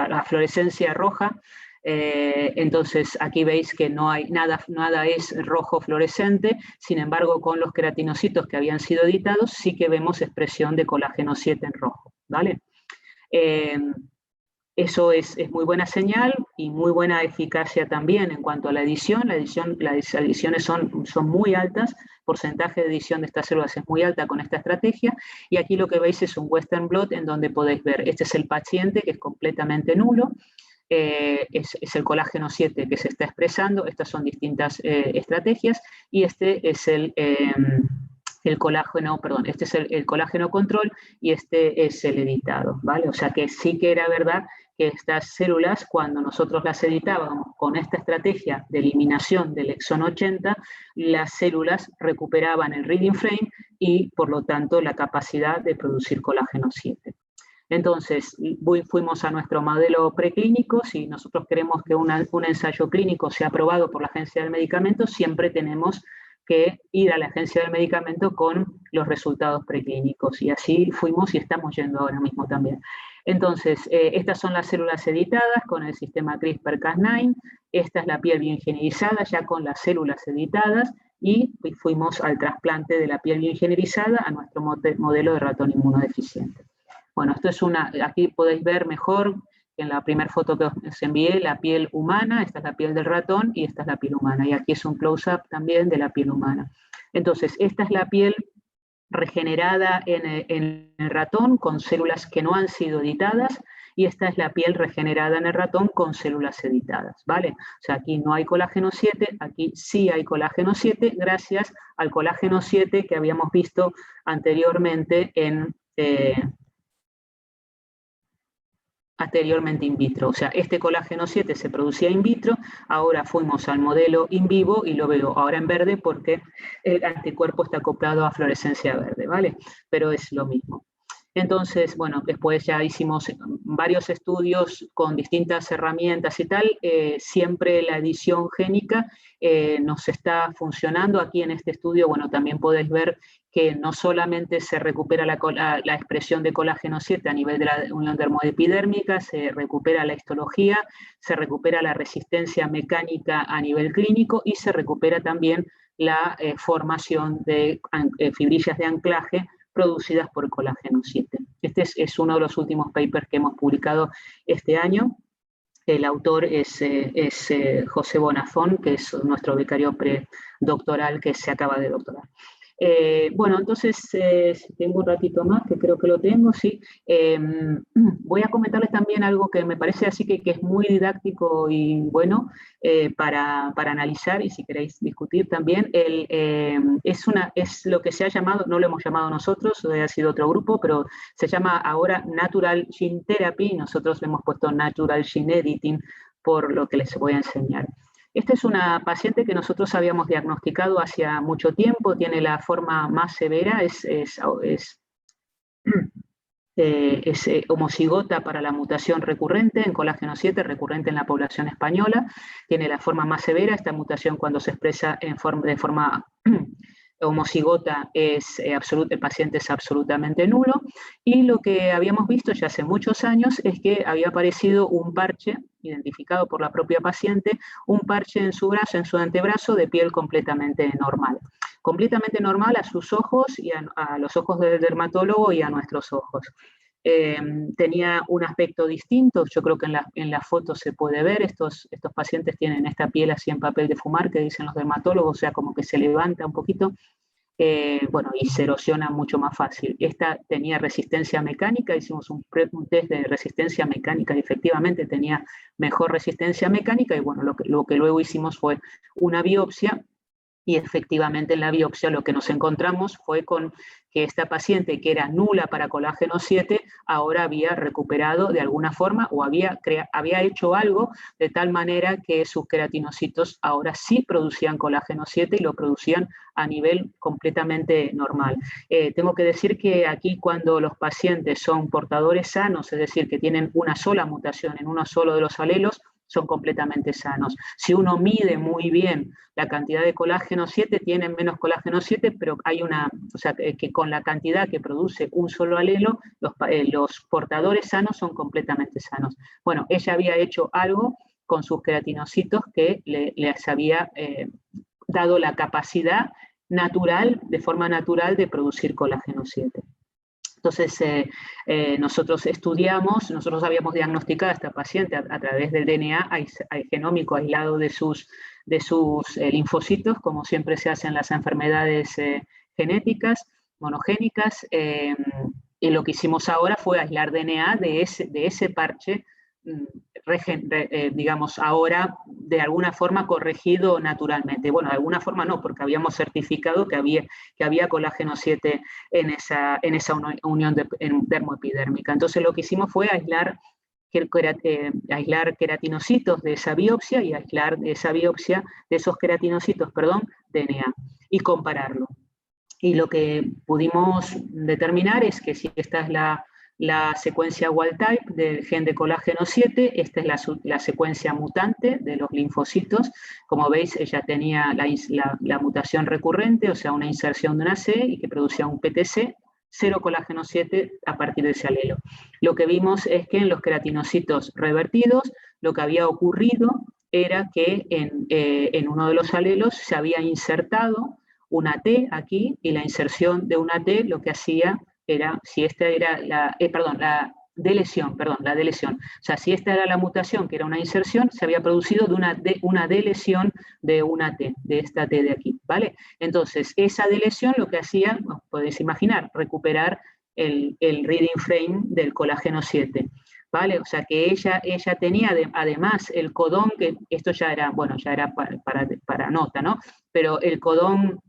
la fluorescencia roja. Entonces aquí veis que no hay nada es rojo fluorescente, sin embargo con los queratinocitos que habían sido editados sí que vemos expresión de colágeno 7 en rojo, ¿vale? Eso es muy buena señal y muy buena eficacia también en cuanto a la edición. Las ediciones son muy altas, el porcentaje de edición de estas células es muy alta con esta estrategia, y aquí lo que veis es un Western blot en donde podéis ver, este es el paciente que es completamente nulo, es el colágeno 7 que se está expresando, estas son distintas estrategias, y este es este es el colágeno control y este es el editado, ¿vale? O sea que sí que era verdad que estas células, cuando nosotros las editábamos con esta estrategia de eliminación del exón 80, las células recuperaban el reading frame y, por lo tanto, la capacidad de producir colágeno 7. Entonces, fuimos a nuestro modelo preclínico. Si nosotros queremos que un ensayo clínico sea aprobado por la Agencia del Medicamento, siempre tenemos que ir a la Agencia del Medicamento con los resultados preclínicos. Y así fuimos y estamos yendo ahora mismo también. Entonces, estas son las células editadas con el sistema CRISPR-Cas9. Esta es la piel bioingenierizada ya con las células editadas. Y fuimos al trasplante de la piel bioingenierizada a nuestro modelo de ratón inmunodeficiente. Bueno, esto es aquí podéis ver mejor en la primera foto que os envié, la piel humana, esta es la piel del ratón y esta es la piel humana. Y aquí es un close-up también de la piel humana. Entonces, esta es la piel regenerada en el ratón con células que no han sido editadas, y esta es la piel regenerada en el ratón con células editadas, ¿vale? O sea, aquí no hay colágeno 7, aquí sí hay colágeno 7, gracias al colágeno 7 que habíamos visto anteriormente en anteriormente in vitro. O sea, este colágeno 7 se producía in vitro, ahora fuimos al modelo in vivo y lo veo ahora en verde porque el anticuerpo está acoplado a fluorescencia verde, ¿vale? Pero es lo mismo. Entonces, bueno, después ya hicimos varios estudios con distintas herramientas y tal, siempre la edición génica nos está funcionando. Aquí en este estudio, bueno, también podéis ver que no solamente se recupera la expresión de colágeno 7 a nivel de la unión dermoepidérmica, se recupera la histología, se recupera la resistencia mecánica a nivel clínico y se recupera también la formación de fibrillas de anclaje producidas por colágeno 7. Este es uno de los últimos papers que hemos publicado este año. El autor es José Bonafón, que es nuestro becario predoctoral que se acaba de doctorar. Bueno, entonces, si tengo un ratito más, que creo que lo tengo, sí. Voy a comentarles también algo que me parece así que es muy didáctico y bueno para analizar, y si queréis discutir también. Es lo que se ha llamado, no lo hemos llamado nosotros, ha sido otro grupo, pero se llama ahora Natural Gene Therapy, y nosotros le hemos puesto Natural Gene Editing por lo que les voy a enseñar. Esta es una paciente que nosotros habíamos diagnosticado hacía mucho tiempo, tiene la forma más severa, es homocigota para la mutación recurrente en colágeno 7, recurrente en la población española, tiene la forma más severa. Esta mutación, cuando se expresa de forma homocigota, el paciente es absolutamente nulo, y lo que habíamos visto ya hace muchos años es que había aparecido un parche, identificado por la propia paciente, un parche en su brazo, en su antebrazo, de piel completamente normal a sus ojos y a los ojos del dermatólogo y a nuestros ojos. Tenía un aspecto distinto, yo creo que en la foto se puede ver, estos pacientes tienen esta piel así en papel de fumar, que dicen los dermatólogos, o sea, como que se levanta un poquito, bueno, y se erosiona mucho más fácil. Esta tenía resistencia mecánica, hicimos un test de resistencia mecánica y efectivamente tenía mejor resistencia mecánica, y bueno, lo que luego hicimos fue una biopsia. Y efectivamente en la biopsia lo que nos encontramos fue con que esta paciente, que era nula para colágeno 7, ahora había recuperado de alguna forma o había hecho algo de tal manera que sus queratinocitos ahora sí producían colágeno 7 y lo producían a nivel completamente normal. Tengo que decir que aquí, cuando los pacientes son portadores sanos, es decir, que tienen una sola mutación en uno solo de los alelos, son completamente sanos. Si uno mide muy bien la cantidad de colágeno 7, tienen menos colágeno 7, pero hay o sea, que con la cantidad que produce un solo alelo, los portadores sanos son completamente sanos. Bueno, ella había hecho algo con sus queratinocitos que les había dado la capacidad natural, de forma natural, de producir colágeno 7. Entonces, nosotros habíamos diagnosticado a esta paciente a través del DNA genómico aislado de sus linfocitos, como siempre se hace en las enfermedades genéticas, monogénicas, y lo que hicimos ahora fue aislar DNA de ese parche, digamos, ahora de alguna forma corregido naturalmente. Bueno, de alguna forma no, porque habíamos certificado que había colágeno 7 en esa unión dermoepidérmica. Entonces lo que hicimos fue aislar queratinocitos de esa biopsia y aislar de esos queratinocitos, DNA, y compararlo. Y lo que pudimos determinar es que si esta es la secuencia wild type del gen de colágeno 7, esta es la secuencia mutante de los linfocitos. Como veis, ella tenía la mutación recurrente, o sea, una inserción de una C y que producía un PTC, 0 colágeno 7 a partir de ese alelo. Lo que vimos es que en los queratinocitos revertidos, lo que había ocurrido era que en uno de los alelos se había insertado una T aquí, y la inserción de una T lo que hacía era, si esta era la deleción. O sea, si esta era la mutación, que era una inserción, se había producido de una delesión de una T, de esta T de aquí, ¿vale? Entonces, esa delesión lo que hacía, podéis imaginar, recuperar el reading frame del colágeno 7. ¿Vale? O sea, que ella tenía además el codón, que esto ya era, bueno, ya era para nota, ¿no? Pero el codón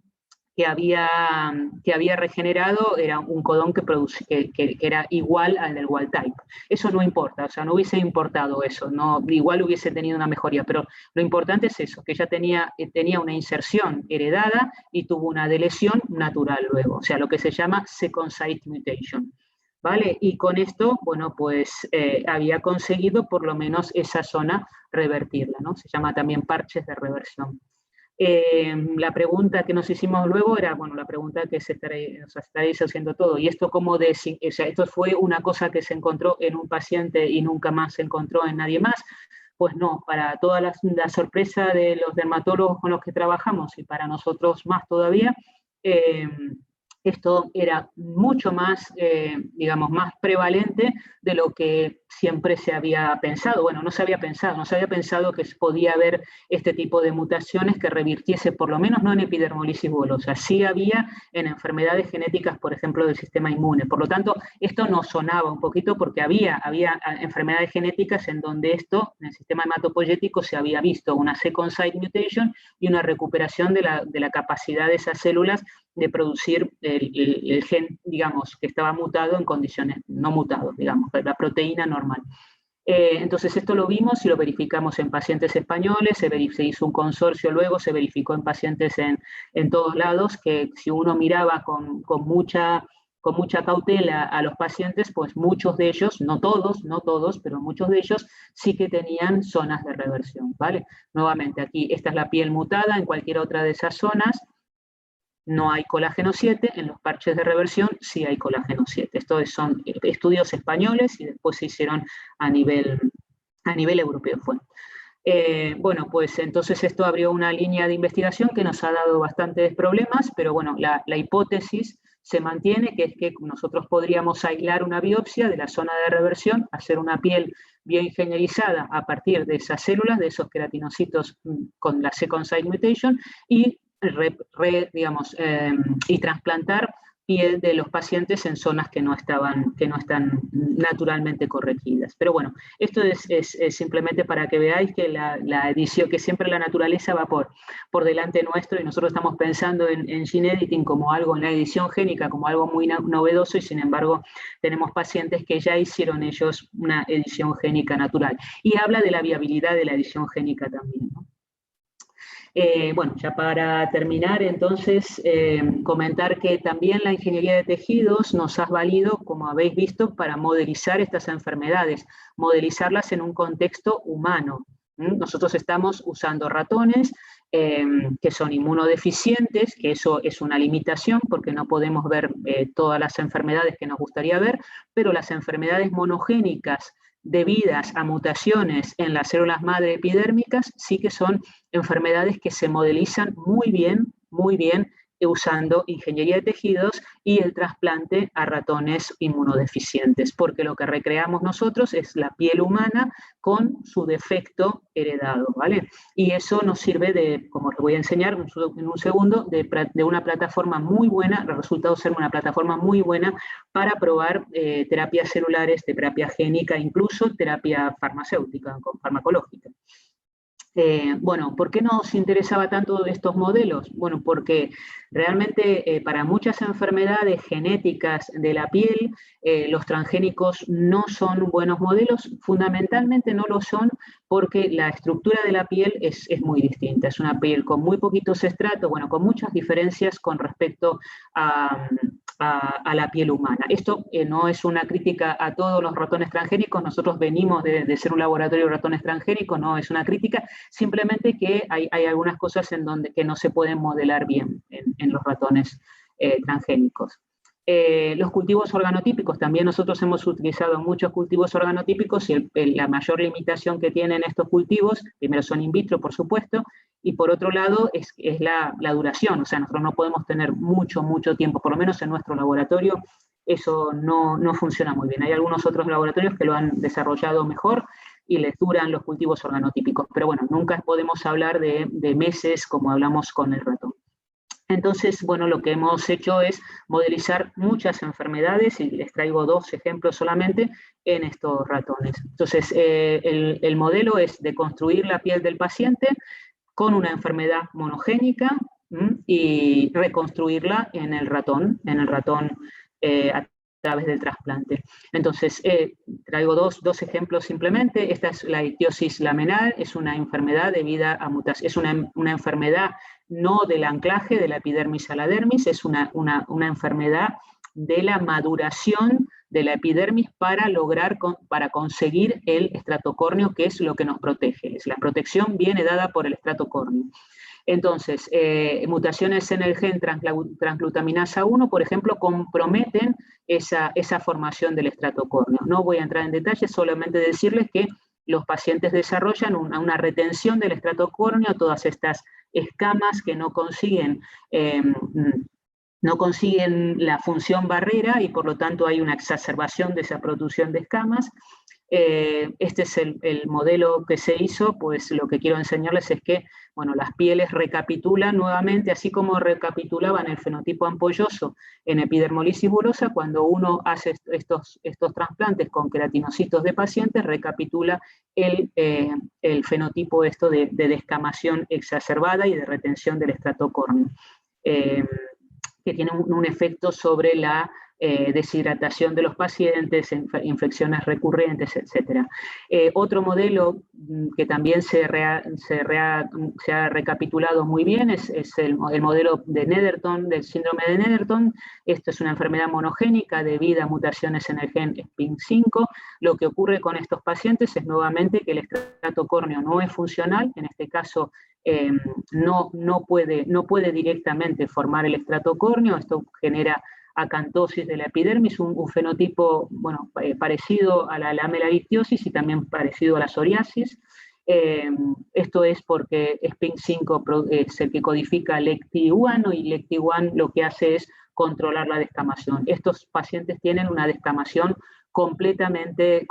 que había regenerado era un codón que era igual al del wild type. Eso no importa, o sea, no hubiese importado eso, no, igual hubiese tenido una mejoría, pero lo importante es eso, que ella tenía una inserción heredada y tuvo una deleción natural luego, o sea, lo que se llama second site mutation. ¿Vale? Y con esto, bueno, pues había conseguido por lo menos esa zona revertirla, ¿no? Se llama también parches de reversión. La pregunta que nos hicimos luego era, bueno, la pregunta que estaréis haciendo todo, y esto o sea, esto fue una cosa que se encontró en un paciente y nunca más se encontró en nadie más. Pues no, para toda la sorpresa de los dermatólogos con los que trabajamos y para nosotros más todavía, esto era mucho más, digamos, más prevalente de lo que siempre se había pensado. Bueno, no se había pensado que podía haber este tipo de mutaciones que revirtiese, por lo menos no en epidermolisis bulosa, sí había en enfermedades genéticas, por ejemplo, del sistema inmune. Por lo tanto, esto nos sonaba un poquito porque había enfermedades genéticas en donde esto, en el sistema hematopoyético, se había visto una second site mutation y una recuperación de la capacidad de esas células de producir el gen, digamos, que estaba mutado en condiciones no mutados, digamos, la proteína normal. Entonces esto lo vimos y lo verificamos en pacientes españoles, se hizo un consorcio luego, se verificó en pacientes en todos lados, que si uno miraba con mucha cautela a los pacientes, pues muchos de ellos, no todos, pero muchos de ellos sí que tenían zonas de reversión, ¿vale? Nuevamente aquí, esta es la piel mutada, en cualquier otra de esas zonas no hay colágeno 7, en los parches de reversión sí hay colágeno 7. Estos son estudios españoles y después se hicieron a nivel europeo. Bueno, pues entonces esto abrió una línea de investigación que nos ha dado bastantes problemas, pero bueno, la hipótesis se mantiene, que es que nosotros podríamos aislar una biopsia de la zona de reversión, hacer una piel bioingenierizada a partir de esas células, de esos queratinocitos con la second site mutation, y y trasplantar piel de los pacientes en zonas que no están naturalmente corregidas. Pero bueno, esto es simplemente para que veáis que la edición, que siempre la naturaleza va por delante nuestro y nosotros estamos pensando en gene editing como algo, en la edición génica como algo muy novedoso y sin embargo tenemos pacientes que ya hicieron ellos una edición génica natural. Y habla de la viabilidad de la edición génica también, ¿no? Bueno, ya para terminar, entonces, comentar que también la ingeniería de tejidos nos ha valido, como habéis visto, para modelizar estas enfermedades, modelizarlas en un contexto humano. Nosotros estamos usando ratones que son inmunodeficientes, que eso es una limitación porque no podemos ver todas las enfermedades que nos gustaría ver, pero las enfermedades monogénicas debidas a mutaciones en las células madre epidérmicas sí que son enfermedades que se modelizan muy bien, usando ingeniería de tejidos y el trasplante a ratones inmunodeficientes, porque lo que recreamos nosotros es la piel humana con su defecto heredado, ¿vale? Y eso nos sirve de, como os voy a enseñar en un segundo, de una plataforma muy buena, el resultado ser una plataforma muy buena para probar terapias celulares, terapia génica, incluso terapia farmacéutica, farmacológica. Bueno, ¿por qué nos interesaba tanto estos modelos? Bueno, porque realmente para muchas enfermedades genéticas de la piel, los transgénicos no son buenos modelos, fundamentalmente no lo son porque la estructura de la piel es muy distinta, es una piel con muy poquitos estratos, bueno, con muchas diferencias con respecto a la piel humana. Esto no es una crítica a todos los ratones transgénicos, nosotros venimos de ser un laboratorio de ratones transgénicos, no es una crítica, simplemente que hay algunas cosas que no se pueden modelar bien en los ratones transgénicos. Los cultivos organotípicos, también nosotros hemos utilizado muchos cultivos organotípicos y la mayor limitación que tienen estos cultivos, primero son in vitro, por supuesto, y por otro lado es la duración, o sea, nosotros no podemos tener mucho tiempo, por lo menos en nuestro laboratorio, eso no funciona muy bien. Hay algunos otros laboratorios que lo han desarrollado mejor y les duran los cultivos organotípicos, pero bueno, nunca podemos hablar de meses como hablamos con el ratón. Entonces, bueno, lo que hemos hecho es modelizar muchas enfermedades y les traigo 2 ejemplos solamente en estos ratones. Entonces, el modelo es de construir la piel del paciente con una enfermedad monogénica y reconstruirla en el ratón a través del trasplante. Entonces, traigo dos ejemplos simplemente. Esta es la ictiosis laminar, es una enfermedad debida a mutación, es una enfermedad no del anclaje de la epidermis a la dermis, es una enfermedad de la maduración de la epidermis para conseguir el estratocórneo, que es lo que nos protege. La protección viene dada por el estratocórneo. Entonces, mutaciones en el gen transglutaminasa 1, por ejemplo, comprometen esa formación del estratocórneo. No voy a entrar en detalles, solamente decirles que los pacientes desarrollan una retención del estratocórneo, todas estas escamas que no consiguen la función barrera y por lo tanto hay una exacerbación de esa producción de escamas. Este es el modelo que se hizo, pues lo que quiero enseñarles es que, bueno, las pieles recapitulan nuevamente, así como recapitulaban el fenotipo ampolloso en epidermolisis bulosa, cuando uno hace estos trasplantes con queratinocitos de pacientes, recapitula el fenotipo de descamación exacerbada y de retención del estratocórneo, que tiene un efecto sobre la deshidratación de los pacientes, infecciones recurrentes, etc. Otro modelo que también se ha recapitulado muy bien es el modelo de Netherton, del síndrome de Netherton. Esto es una enfermedad monogénica debido a mutaciones en el gen SPIN5. Lo que ocurre con estos pacientes es nuevamente que el estratocórneo no es funcional, en este caso no puede directamente formar el estratocórneo. Esto genera acantosis de la epidermis, un fenotipo parecido a la lamelarictiosis y también parecido a la psoriasis. Esto es porque SPIN5 es el que codifica LECTI1 y LECTI1 lo que hace es controlar la descamación. Estos pacientes tienen una descamación completamente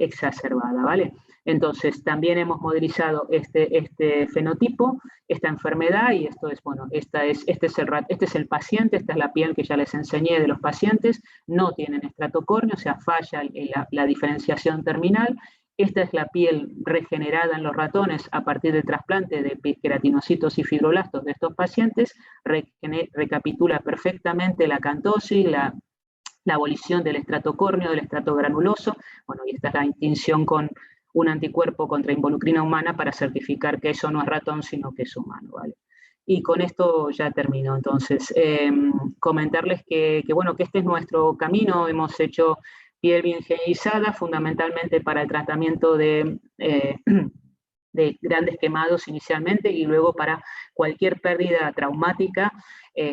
exacerbada, ¿vale? Entonces, también hemos modelizado este fenotipo, esta enfermedad, y esto es, bueno, este es el paciente, esta es la piel que ya les enseñé de los pacientes, no tienen estratocórneo, o sea, falla la diferenciación terminal. Esta es la piel regenerada en los ratones a partir del trasplante de queratinocitos y fibroblastos de estos pacientes, recapitula perfectamente la acantosis, la abolición del estratocórneo, del estrato granuloso, bueno, y esta es la distinción con un anticuerpo contra involucrina humana para certificar que eso no es ratón, sino que es humano, ¿vale? Y con esto ya termino. Entonces, comentarles que este es nuestro camino. Hemos hecho piel bioingenierizada fundamentalmente para el tratamiento de grandes quemados inicialmente y luego para cualquier pérdida traumática,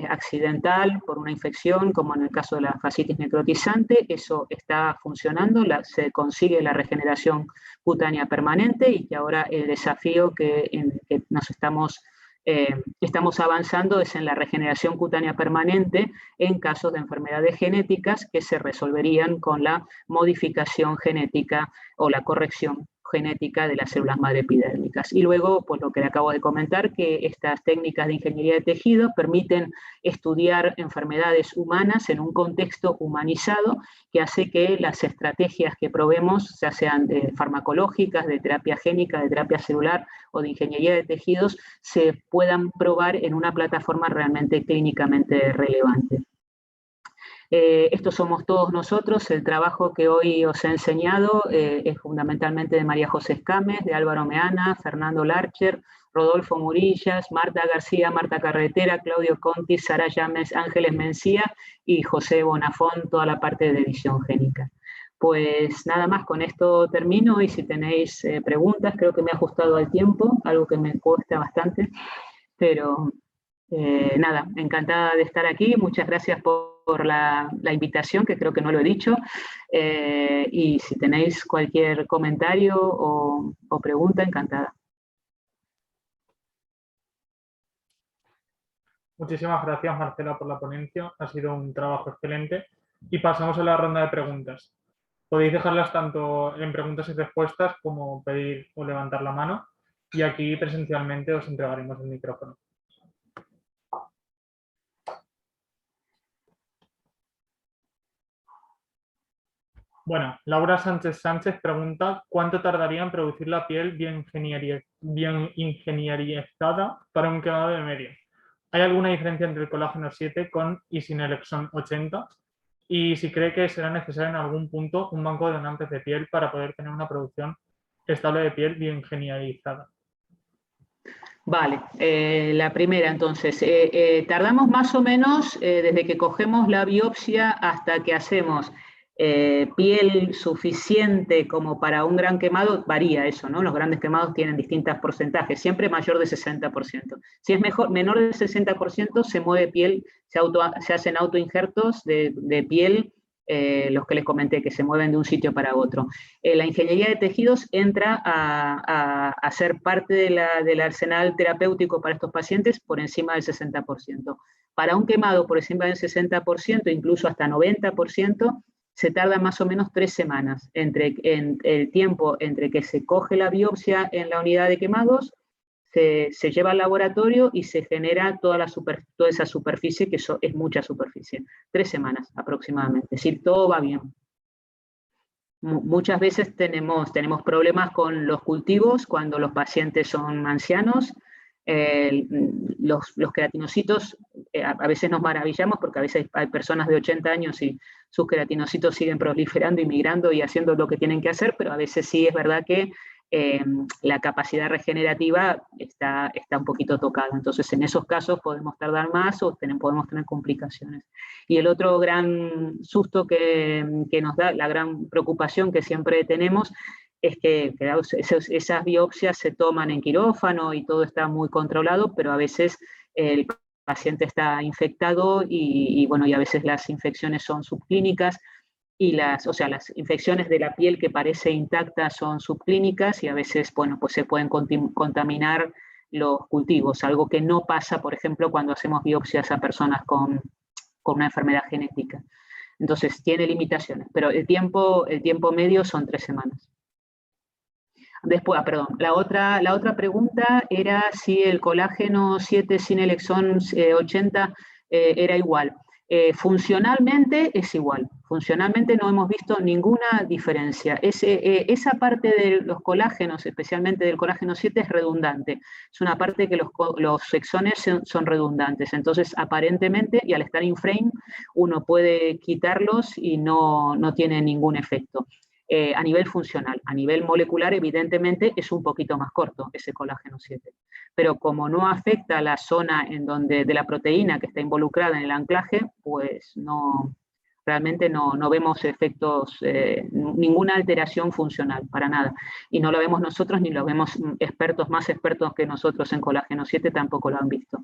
accidental, por una infección, como en el caso de la fascitis necrotizante. Eso está funcionando, se consigue la regeneración cutánea permanente y que ahora el desafío que nos estamos avanzando es en la regeneración cutánea permanente en casos de enfermedades genéticas que se resolverían con la modificación genética o la corrección genética de las células madre epidérmicas. Y luego, pues lo que le acabo de comentar, que estas técnicas de ingeniería de tejidos permiten estudiar enfermedades humanas en un contexto humanizado que hace que las estrategias que probemos, ya sean farmacológicas, de terapia génica, de terapia celular o de ingeniería de tejidos, se puedan probar en una plataforma realmente clínicamente relevante. Estos somos todos nosotros. El trabajo que hoy os he enseñado es fundamentalmente de María José Escames, de Álvaro Meana, Fernando Larcher, Rodolfo Murillas, Marta García, Marta Carretera, Claudio Conti, Sara Llames, Ángeles Mencía y José Bonafón, toda la parte de edición génica. Pues nada más, con esto termino y si tenéis preguntas, creo que me he ajustado al tiempo, algo que me cuesta bastante, pero nada, encantada de estar aquí. Muchas gracias por la invitación, que creo que no lo he dicho, y si tenéis cualquier comentario o pregunta, encantada. Muchísimas gracias, Marcela, por la ponencia. Ha sido un trabajo excelente. Y pasamos a la ronda de preguntas. Podéis dejarlas tanto en preguntas y respuestas como pedir o levantar la mano. Y aquí presencialmente os entregaremos el micrófono. Bueno, Laura Sánchez Sánchez pregunta ¿cuánto tardaría en producir la piel bien ingenierizada para un quemado de medio? ¿hay alguna diferencia entre el colágeno 7 con y sin el exon 80? Y si cree que será necesario en algún punto un banco de donantes de piel para poder tener una producción estable de piel bioingenierizada. Vale, la primera entonces, tardamos más o menos desde que cogemos la biopsia hasta que hacemos piel suficiente como para un gran quemado, varía eso, ¿no? Los grandes quemados tienen distintos porcentajes, siempre mayor de 60%. Si es menor del 60%, se mueve piel, se hacen autoinjertos de piel, los que les comenté, que se mueven de un sitio para otro. La ingeniería de tejidos entra a ser parte del arsenal terapéutico para estos pacientes por encima del 60%. Para un quemado por encima del 60%, incluso hasta 90%, se tarda más o menos 3 semanas en el tiempo entre que se coge la biopsia en la unidad de quemados, se lleva al laboratorio y se genera toda esa superficie, que eso es mucha superficie. 3 semanas aproximadamente, es decir, todo va bien. Muchas veces tenemos problemas con los cultivos cuando los pacientes son ancianos. Los queratinocitos, a veces nos maravillamos porque a veces hay personas de 80 años y sus queratinocitos siguen proliferando y migrando y haciendo lo que tienen que hacer, pero a veces sí es verdad que la capacidad regenerativa está un poquito tocada. Entonces, en esos casos podemos tardar más o podemos tener complicaciones. Y el otro gran susto que nos da, la gran preocupación que siempre tenemos, es que esas biopsias se toman en quirófano y todo está muy controlado, pero a veces el paciente está infectado y a veces las infecciones son subclínicas y las infecciones de la piel que parece intacta son subclínicas y a veces, pues se pueden contaminar los cultivos, algo que no pasa, por ejemplo, cuando hacemos biopsias a personas con una enfermedad genética. Entonces, tiene limitaciones, pero el tiempo medio son 3 semanas. Después, perdón, la otra pregunta era si el colágeno 7 sin el exon 80 era igual. Funcionalmente es igual. Funcionalmente no hemos visto ninguna diferencia. Esa parte de los colágenos, especialmente del colágeno 7, es redundante. Es una parte que los exones son redundantes. Entonces, aparentemente, y al estar in frame, uno puede quitarlos y no tiene ningún efecto. A nivel funcional, a nivel molecular, evidentemente es un poquito más corto ese colágeno 7, pero como no afecta la zona de la proteína que está involucrada en el anclaje, pues realmente no vemos efectos, ninguna alteración funcional, para nada, y no lo vemos nosotros ni lo vemos más expertos que nosotros en colágeno 7 tampoco lo han visto.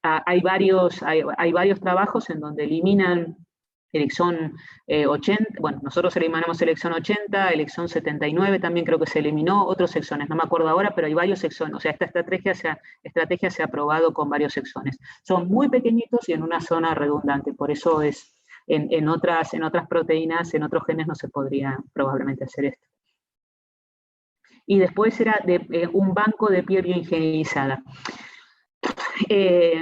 Hay varios trabajos en donde eliminan el exon 80, bueno, nosotros eliminamos el exon 80, el exon 79 también creo que se eliminó, otros exones, no me acuerdo ahora, pero hay varios exones, o sea, esta estrategia se ha probado con varios exones. Son muy pequeñitos y en una zona redundante, por eso en otras proteínas, en otros genes no se podría probablemente hacer esto. Y después era un banco de piel bioingenierizada.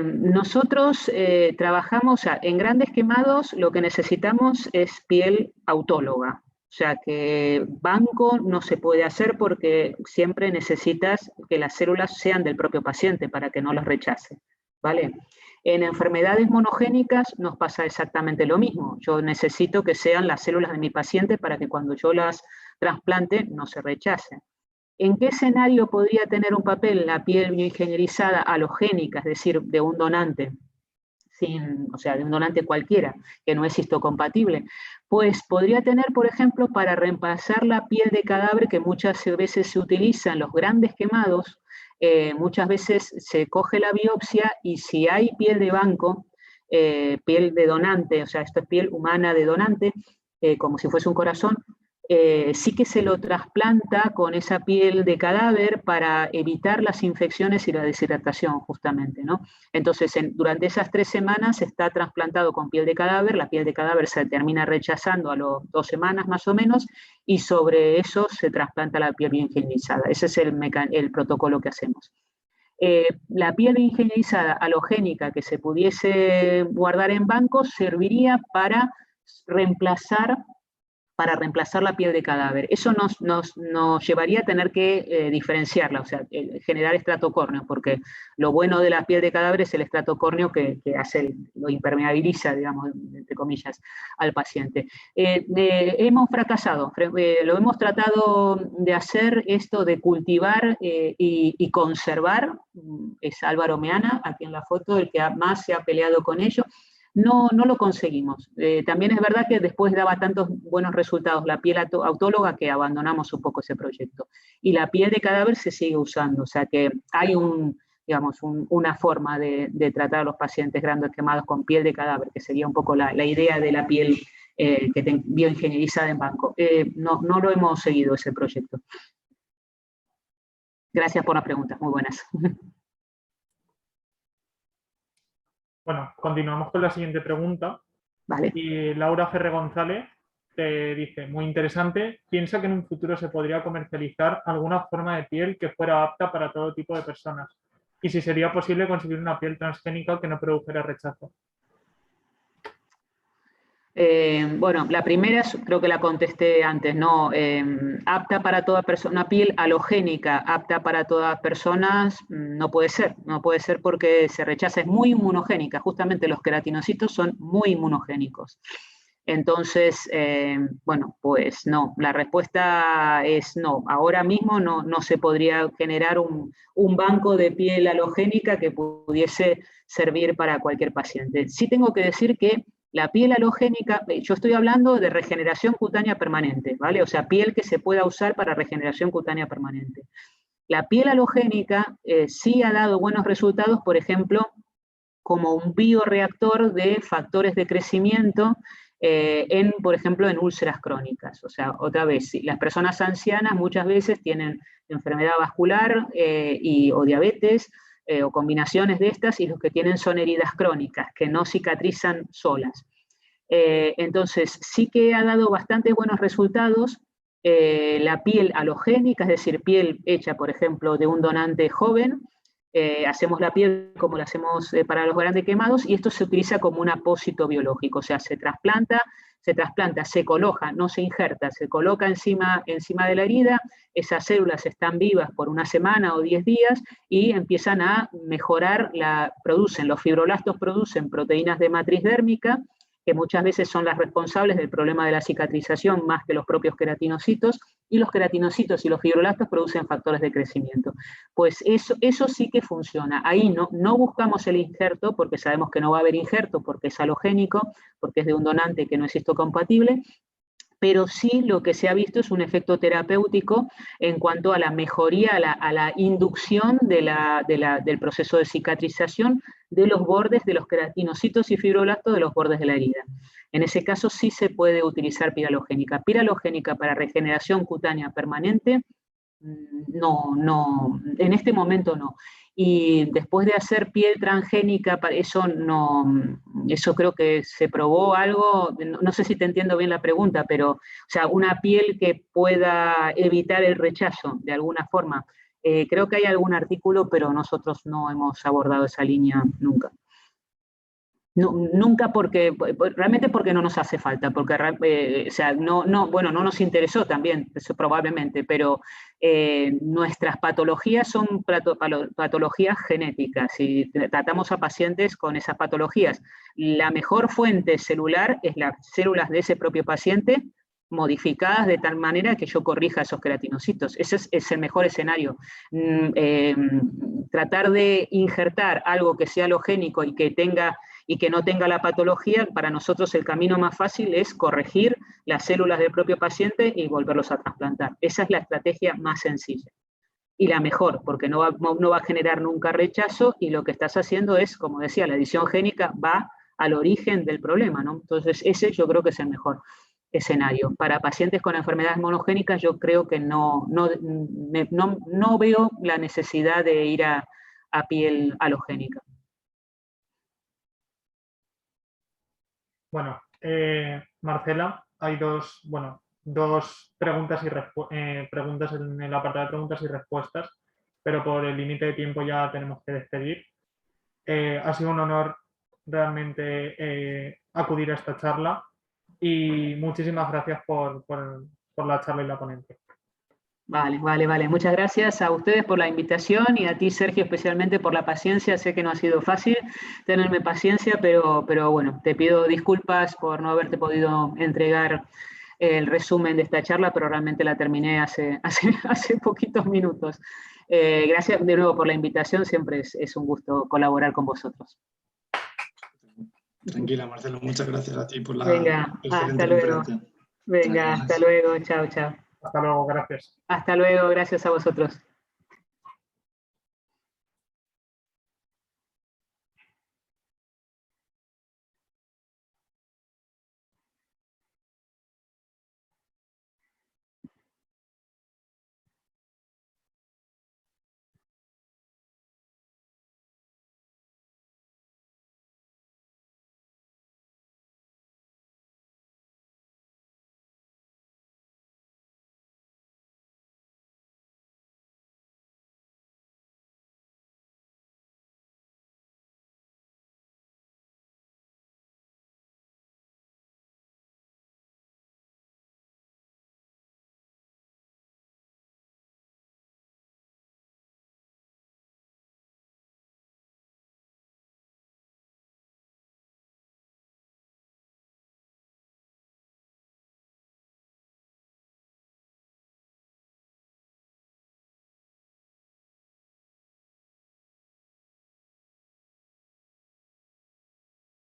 Nosotros trabajamos en grandes quemados, lo que necesitamos es piel autóloga, o sea que banco no se puede hacer porque siempre necesitas que las células sean del propio paciente para que no las rechace, ¿vale? En enfermedades monogénicas nos pasa exactamente lo mismo, yo necesito que sean las células de mi paciente para que cuando yo las trasplante no se rechacen. ¿En qué escenario podría tener un papel la piel bioingenierizada alogénica, es decir, de un donante, de un donante cualquiera, que no es histocompatible? Pues podría tener, por ejemplo, para reemplazar la piel de cadáver que muchas veces se utiliza en los grandes quemados, muchas veces se coge la biopsia y si hay piel de banco, piel de donante, o sea, esto es piel humana de donante, como si fuese un corazón, sí que se lo trasplanta con esa piel de cadáver para evitar las infecciones y la deshidratación, justamente, ¿no? Entonces, durante esas 3 semanas está trasplantado con piel de cadáver, la piel de cadáver se termina rechazando a las 2 semanas más o menos, y sobre eso se trasplanta la piel bioingenierizada. Ese es el protocolo que hacemos. La piel bioingenierizada alogénica que se pudiese guardar en bancos serviría para reemplazar para reemplazar la piel de cadáver. Eso nos llevaría a tener que diferenciarla, o sea, generar estrato córneo, porque lo bueno de la piel de cadáver es el estrato córneo que lo impermeabiliza, digamos, entre comillas, al paciente. Hemos fracasado, lo hemos tratado de hacer esto de cultivar y conservar, es Álvaro Meana, aquí en la foto, el que más se ha peleado con ello. No lo conseguimos. También es verdad que después daba tantos buenos resultados la piel autóloga que abandonamos un poco ese proyecto. Y la piel de cadáver se sigue usando, o sea que hay una forma de tratar a los pacientes grandes quemados con piel de cadáver, que sería un poco la idea de la piel bioingenierizada en banco. No lo hemos seguido ese proyecto. Gracias por las preguntas, muy buenas. Bueno, continuamos con la siguiente pregunta. Vale. Y Laura Ferre González te dice, muy interesante, piensa que en un futuro se podría comercializar alguna forma de piel que fuera apta para todo tipo de personas. Y si sería posible conseguir una piel transgénica que no produjera rechazo. Bueno, la primera creo que la contesté antes, ¿no? Apta para toda persona, una piel halogénica apta para todas personas, no puede ser porque se rechaza, es muy inmunogénica, justamente los queratinocitos son muy inmunogénicos. Entonces, bueno, pues no, la respuesta es no, ahora mismo no se podría generar un banco de piel halogénica que pudiese servir para cualquier paciente. Sí tengo que decir que la piel halogénica, yo estoy hablando de regeneración cutánea permanente, ¿vale? O sea, piel que se pueda usar para regeneración cutánea permanente. La piel halogénica sí ha dado buenos resultados, por ejemplo, como un bioreactor de factores de crecimiento por ejemplo, en úlceras crónicas. O sea, otra vez, las personas ancianas muchas veces tienen enfermedad vascular o diabetes, o combinaciones de estas, y los que tienen son heridas crónicas, que no cicatrizan solas. Entonces, sí que ha dado bastante buenos resultados la piel halogénica, es decir, piel hecha, por ejemplo, de un donante joven. Hacemos la piel como la hacemos para los grandes quemados, y esto se utiliza como un apósito biológico, o sea, se trasplanta, se coloca, no se injerta, se coloca encima de la herida, esas células están vivas por una semana o 10 días y empiezan a mejorar, los fibroblastos producen proteínas de matriz dérmica, que muchas veces son las responsables del problema de la cicatrización más que los propios queratinocitos, y los queratinocitos y los fibroblastos producen factores de crecimiento. Pues eso sí que funciona. Ahí no buscamos el injerto, porque sabemos que no va a haber injerto, porque es halogénico, porque es de un donante que no es histocompatible, pero sí lo que se ha visto es un efecto terapéutico en cuanto a la mejoría, a la inducción del proceso de cicatrización de los bordes de los queratinocitos y fibroblastos de los bordes de la herida. En ese caso sí se puede utilizar piel halogénica. Piel halogénica para regeneración cutánea permanente, no, en este momento no. Y después de hacer piel transgénica, eso creo que se probó algo, no sé si te entiendo bien la pregunta, pero, o sea, una piel que pueda evitar el rechazo de alguna forma. Creo que hay algún artículo, pero nosotros no hemos abordado esa línea nunca. No, nunca realmente porque no nos hace falta, porque o sea, no nos interesó también, eso probablemente, pero nuestras patologías son patologías genéticas y tratamos a pacientes con esas patologías. La mejor fuente celular es las células de ese propio paciente modificadas de tal manera que yo corrija esos queratinocitos. Ese es el mejor escenario. Tratar de injertar algo que sea halogénico y que no tenga la patología, para nosotros el camino más fácil es corregir las células del propio paciente y volverlos a trasplantar. Esa es la estrategia más sencilla y la mejor, porque no va a generar nunca rechazo, y lo que estás haciendo es, como decía, la edición génica va al origen del problema, ¿no? Entonces ese yo creo que es el mejor escenario. Para pacientes con enfermedades monogénicas yo creo que no veo la necesidad de ir a piel halogénica. Bueno, Marcela, hay dos preguntas preguntas en el apartado de preguntas y respuestas, pero por el límite de tiempo ya tenemos que despedir. Ha sido un honor realmente acudir a esta charla. y muchísimas gracias por la charla y la ponencia. Vale. Muchas gracias a ustedes por la invitación y a ti, Sergio, especialmente por la paciencia. Sé que no ha sido fácil tenerme paciencia, pero bueno, te pido disculpas por no haberte podido entregar el resumen de esta charla, pero realmente la terminé hace poquitos minutos. Gracias de nuevo por la invitación, siempre es un gusto colaborar con vosotros. Tranquila, Marcelo, muchas gracias a ti por la Venga, excelente hasta luego. conferencia. Venga, hasta luego, chao. Hasta luego, gracias. Hasta luego, gracias a vosotros.